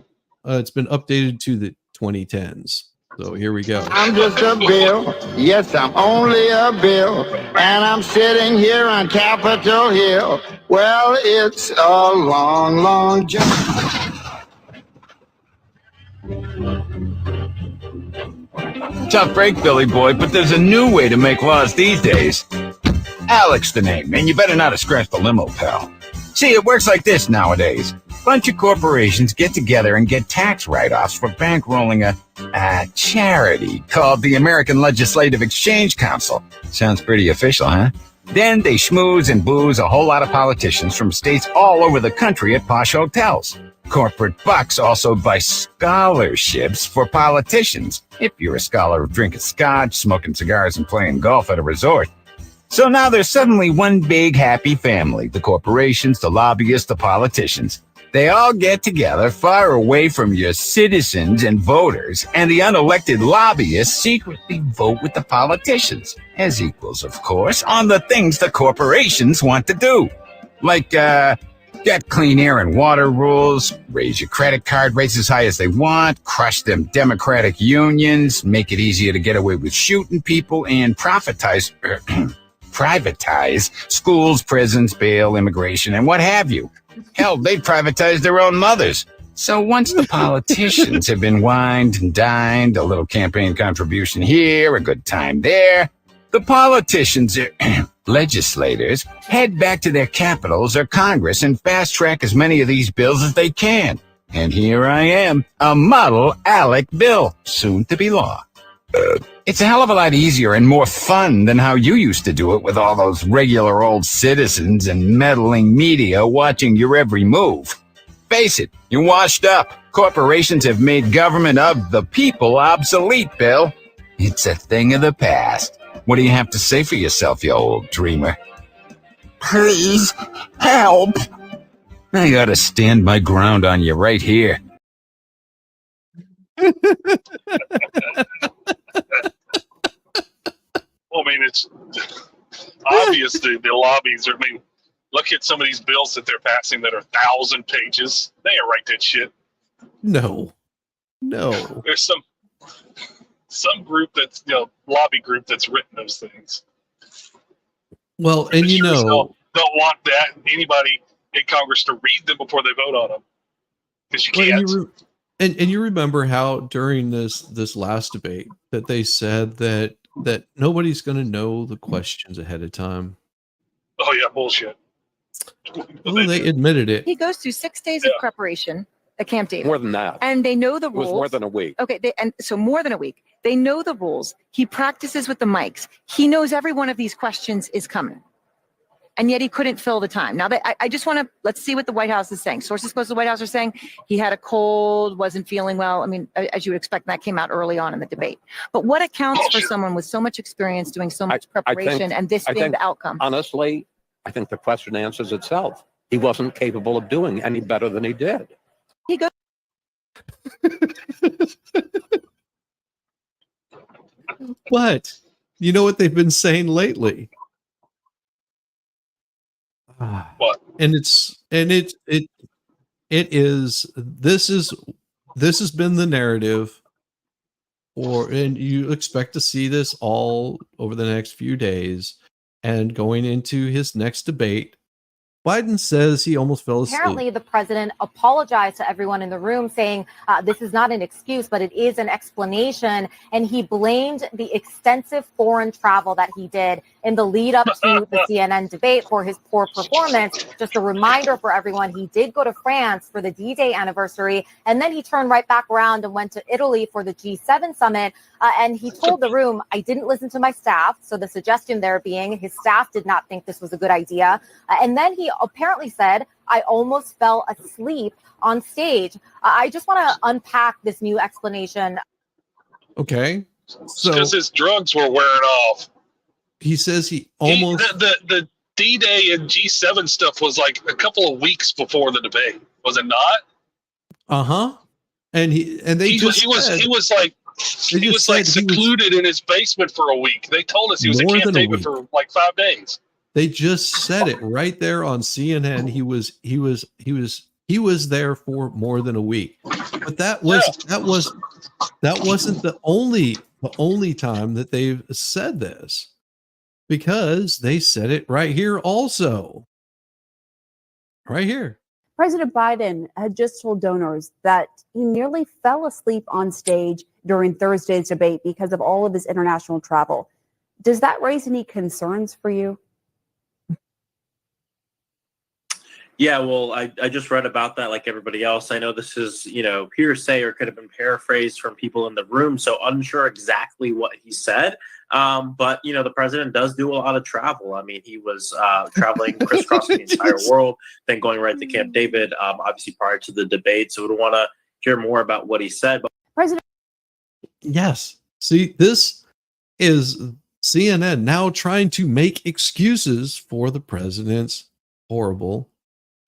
It's been updated to the 2010s. So here we go. I'm just a bill. Yes, I'm only a bill. And I'm sitting here on Capitol Hill. Well, it's a long, long journey. Tough break, Billy boy, but there's a new way to make laws these days. Alex the name, and you better not have scratched the limo, pal. See, it works like this nowadays. Bunch of corporations get together and get tax write-offs for bankrolling a charity called the American Legislative Exchange Council. Sounds pretty official, huh? Then they schmooze and booze a whole lot of politicians from states all over the country at posh hotels. Corporate bucks also buy scholarships for politicians, if you're a scholar of drinking scotch, smoking cigars, and playing golf at a resort. So now there's suddenly one big happy family, the corporations, the lobbyists, the politicians. They all get together far away from your citizens and voters, and the unelected lobbyists secretly vote with the politicians, as equals, of course, on the things the corporations want to do. Like, get clean air and water rules, raise your credit card rates as high as they want, crush them Democratic unions, make it easier to get away with shooting people, and privatize schools, prisons, bail, immigration, and what have you. Hell, they privatize their own mothers. So once the politicians have been wined and dined, a little campaign contribution here, a good time there, the politicians, legislators, head back to their capitals or Congress and fast-track as many of these bills as they can. And here I am, a model ALEC bill, soon to be law. It's a hell of a lot easier and more fun than how you used to do it with all those regular old citizens and meddling media watching your every move. Face it, you're washed up. Corporations have made government of the people obsolete, Bill. It's a thing of the past. What do you have to say for yourself, you old dreamer? Please, help. I gotta stand my ground on you right here. Well, I mean, it's obvious the lobbies are, I mean, look at some of these bills that they're passing that are 1,000 pages. They ain't write that shit. No. There's some group that's, lobby group that's written those things. Well, and don't want that anybody in Congress to read them before they vote on them. Because you can't. And you remember how during this last debate that they said that nobody's going to know the questions ahead of time. Oh yeah, bullshit. Well, they admitted it. He goes through 6 days of preparation at Camp David. More than that. And they know the rules. It was more than a week. Okay, so more than a week. They know the rules. He practices with the mics. He knows every one of these questions is coming. And yet he couldn't fill the time. Now, I just want to, let's see what the White House is saying. Sources close to the White House are saying he had a cold, wasn't feeling well. I mean, as you would expect, that came out early on in the debate. But what accounts for someone with so much experience doing so much preparation and this being the outcome? Honestly, I think the question answers itself. He wasn't capable of doing any better than he did. He goes. But you know what they've been saying lately? What? And this has been the narrative, and you expect to see this all over the next few days. And going into his next debate, Biden says he almost fell asleep. Apparently, the president apologized to everyone in the room, saying this is not an excuse, but it is an explanation. And he blamed the extensive foreign travel that he did in the lead up to the CNN debate for his poor performance. Just a reminder for everyone, he did go to France for the D-Day anniversary, and then he turned right back around and went to Italy for the G7 summit. And he told the room, I didn't listen to my staff. So the suggestion there being his staff did not think this was a good idea. And then he apparently said, I almost fell asleep on stage. I just want to unpack this new explanation. Okay. So because his drugs were wearing off. He says he almost the D-Day and G7 stuff was like a couple of weeks before the debate, was it not? Uh-huh. And he was like secluded in his basement for a week. They told us he was at Camp David for like 5 days. They just said it right there on CNN. He was He was there for more than a week. But that wasn't the only time that they've said this, because they said it right here also. Right here. President Biden had just told donors that he nearly fell asleep on stage during Thursday's debate because of all of his international travel. Does that raise any concerns for you? Yeah, well, I just read about that like everybody else. I know this is, hearsay or could have been paraphrased from people in the room, so unsure exactly what he said. But, the president does do a lot of travel. I mean, he was traveling, crisscrossing the entire world, then going right to Camp David, obviously prior to the debate. So we don't want to hear more about what he said. But President. Yes. See, this is CNN now trying to make excuses for the president's horrible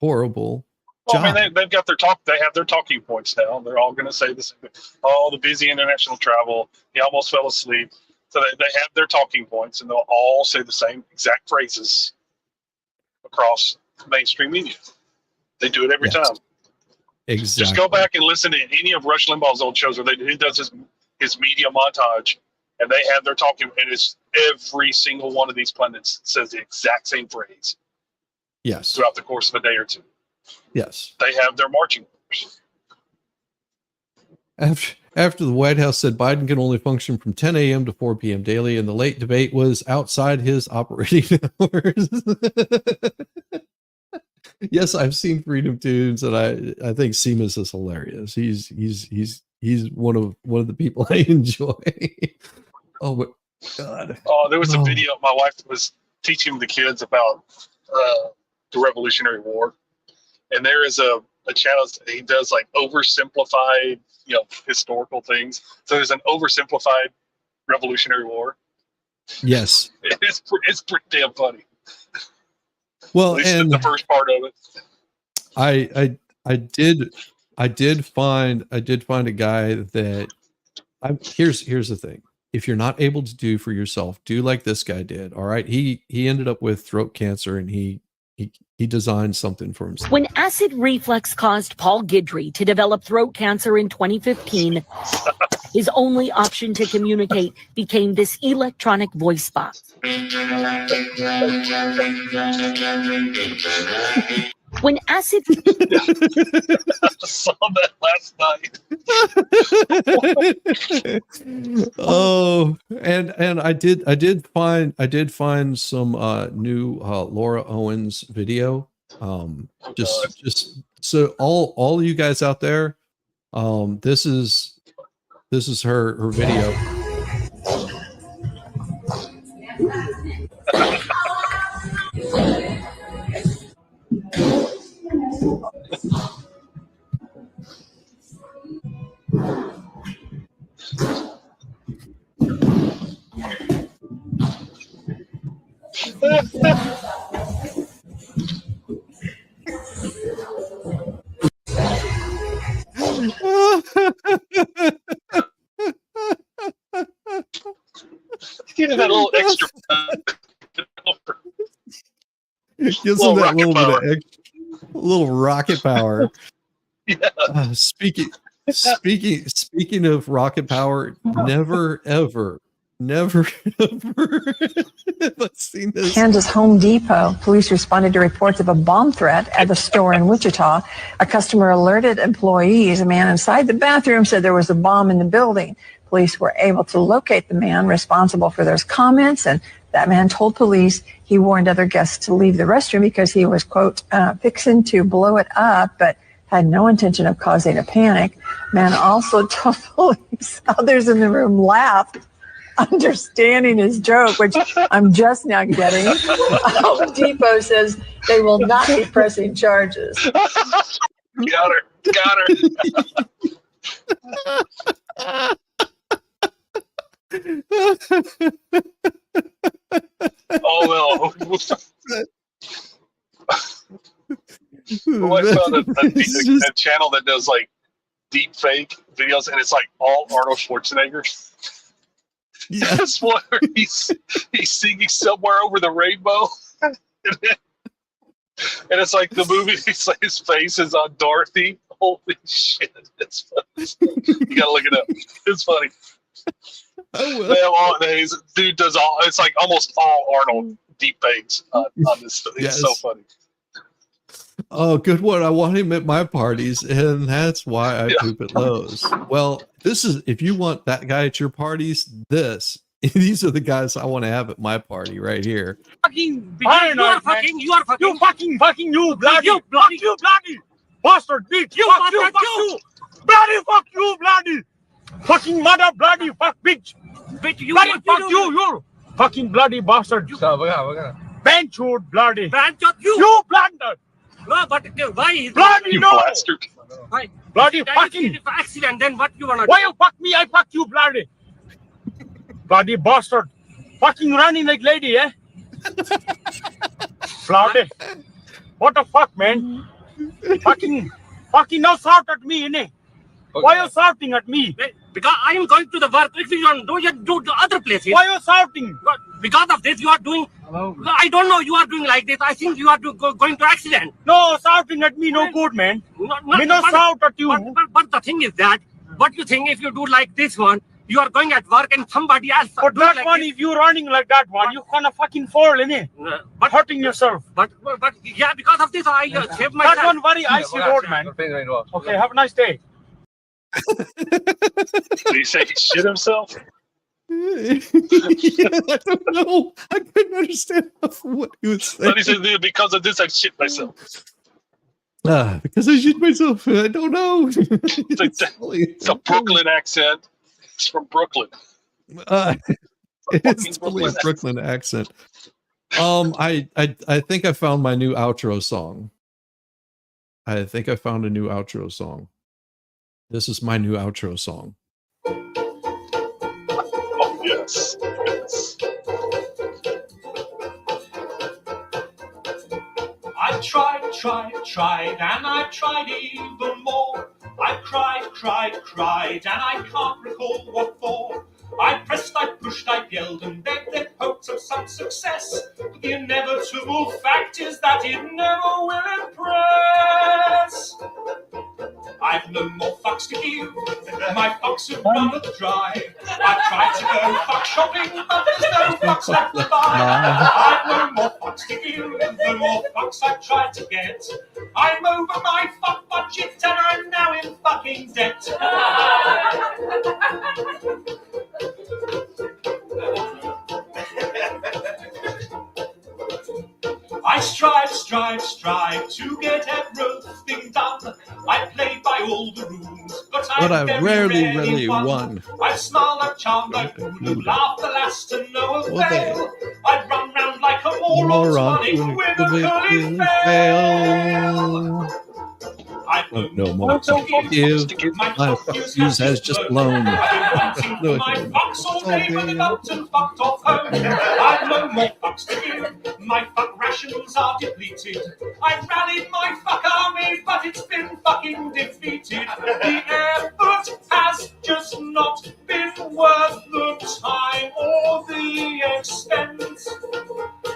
Well, job. I mean, they've got they have their talking points now. They're all going to say the same thing. Oh, the busy international travel. He almost fell asleep. So they have their talking points, and they'll all say the same exact phrases across mainstream media. They do it every time. Exactly. Just go back and listen to any of Rush Limbaugh's old shows where he does his media montage, and they have their talking, and it's every single one of these pundits says the exact same phrase. Yes. Throughout the course of a day or two. Yes. They have their marching orders. After the White House said Biden can only function from 10 a.m. to 4 p.m. daily, and the late debate was outside his operating hours. Yes, I've seen Freedom Tunes, and I think Seamus is hilarious. He's one of the people I enjoy. Oh my God! Oh, there was a video. My wife was teaching the kids about the Revolutionary War, and there is a channel. He does like oversimplified, historical things. So there's an oversimplified Revolutionary War. Yes, it's pretty damn funny. Well, at least and the first part of it. I did find a guy that here's the thing. If you're not able to do for yourself, do like this guy did. All right. He ended up with throat cancer, and he designed something for himself. When acid reflux caused Paul Guidry to develop throat cancer in 2015, his only option to communicate became this electronic voice box. When acid I saw that last night. Oh, and I did find some new Laura Owens video. Just so all you guys out there, this is her video. Give it that little extra. Gives them that little bit of extra, little rocket power. Yeah. Speaking of rocket power, never ever have I seen this. Kansas Home Depot. Police responded to reports of a bomb threat at the store in Wichita. A customer alerted employees. A man inside the bathroom said there was a bomb in the building. Police were able to locate the man responsible for those comments, and that man told police he warned other guests to leave the restroom because he was, quote, fixing to blow it up, but had no intention of causing a panic. Man also told police others in the room laughed, understanding his joke, which I'm just now getting. Home Depot says they will not be pressing charges. Got her. Oh no. Well, I found a channel that does like deep fake videos, and it's like all Arnold Schwarzenegger. Yes, where he's singing Somewhere Over the Rainbow. And it's like the movie, his face is on Dorothy. Holy shit. It's funny. You gotta look it up. It's funny. They have all, dude does all, it's like almost all Arnold deep fakes on this. It's so funny. Oh, good one. I want him at my parties, and that's why I poop at Lowe's. Well, this is, if you want that guy at your parties, these are the guys I want to have at my party right here. Fucking, you are fucking, you bloody bastard, bitch, fuck you, bloody, fucking mother, bloody, fuck, bitch, you, bloody, fuck you fucking bloody bastard, benchwood, bloody, you blunder. No, but why? Bloody you no! Bastard. Why? Bloody fucking accident. Then what you wanna do? Why you fuck me? I fuck you, bloody. Bloody bastard. Fucking running like lady, eh? Bloody. What the fuck, man? fucking now shout at me, innit? Okay. Why are you shouting at me? Because I am going to the work. If you don't do, you do the other places. Why are you shouting? Because of this, you are doing. Hello. I don't know. You are doing like this. I think you are going to accident. No, shouting at me, no good, man. Me no shout at you. But the thing is that, what you think if you do like this one, you are going at work and somebody else. But that like one, this. If you running like that one, you gonna fucking fall, innit? But hurting yourself. But yeah, because of this, I saved myself. That one very icy road, man. Okay, have a nice day. Did he say he shit himself? I don't know. I couldn't understand what he was saying. But he said, because of this, I shit myself. Because I shit myself. I don't know. It's a Brooklyn accent. It's from Brooklyn. It's totally a Brooklyn accent. I think I found my new outro song. I think I found a new outro song. This is my new outro song. Oh, yes. Yes. I tried, and I tried even more. I cried, and I can't recall what for. I pressed, I pushed, I yelled, and begged in hopes of some success. But the inevitable fact is that it never will impress. I've no more fucks to give. My fucks have run dry. I've tried to go fuck shopping, but there's no fucks left to buy. I've no more fucks to give. The more fucks I've tried to get. I'm over my fuck budget and I'm now in fucking debt. I strive to get everything done. I play by all the rules, but I rarely won. I smiled, I charmed, I fooled, laughed the last to no avail. I run round like a moron, running with a curly fail. No more fuck you. My fuck yous has just blown. My fucks all day when the button fucked off home. I've no more fucks to give. My fuck rations are depleted. I rallied my fuck army, but it's been fucking defeated. The effort has just not been worth the time or the expense.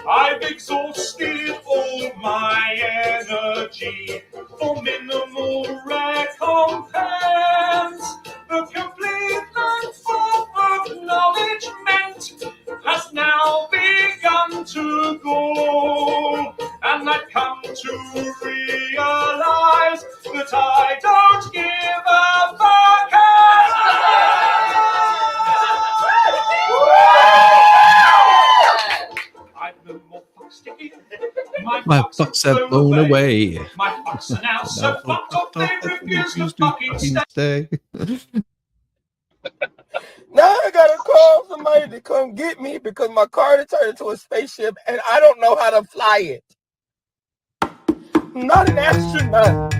I've exhausted all my energy for minimal recompense. The complete form of acknowledgement has now begun to go, and I've come to realize that I don't give a fuck. I've no more fucks to give. My fucks have blown away. My fucks are now so fucked up they refuse to fucking stay. Now I gotta call somebody to come get me because my car turned into a spaceship and I don't know how to fly it. I'm not an astronaut.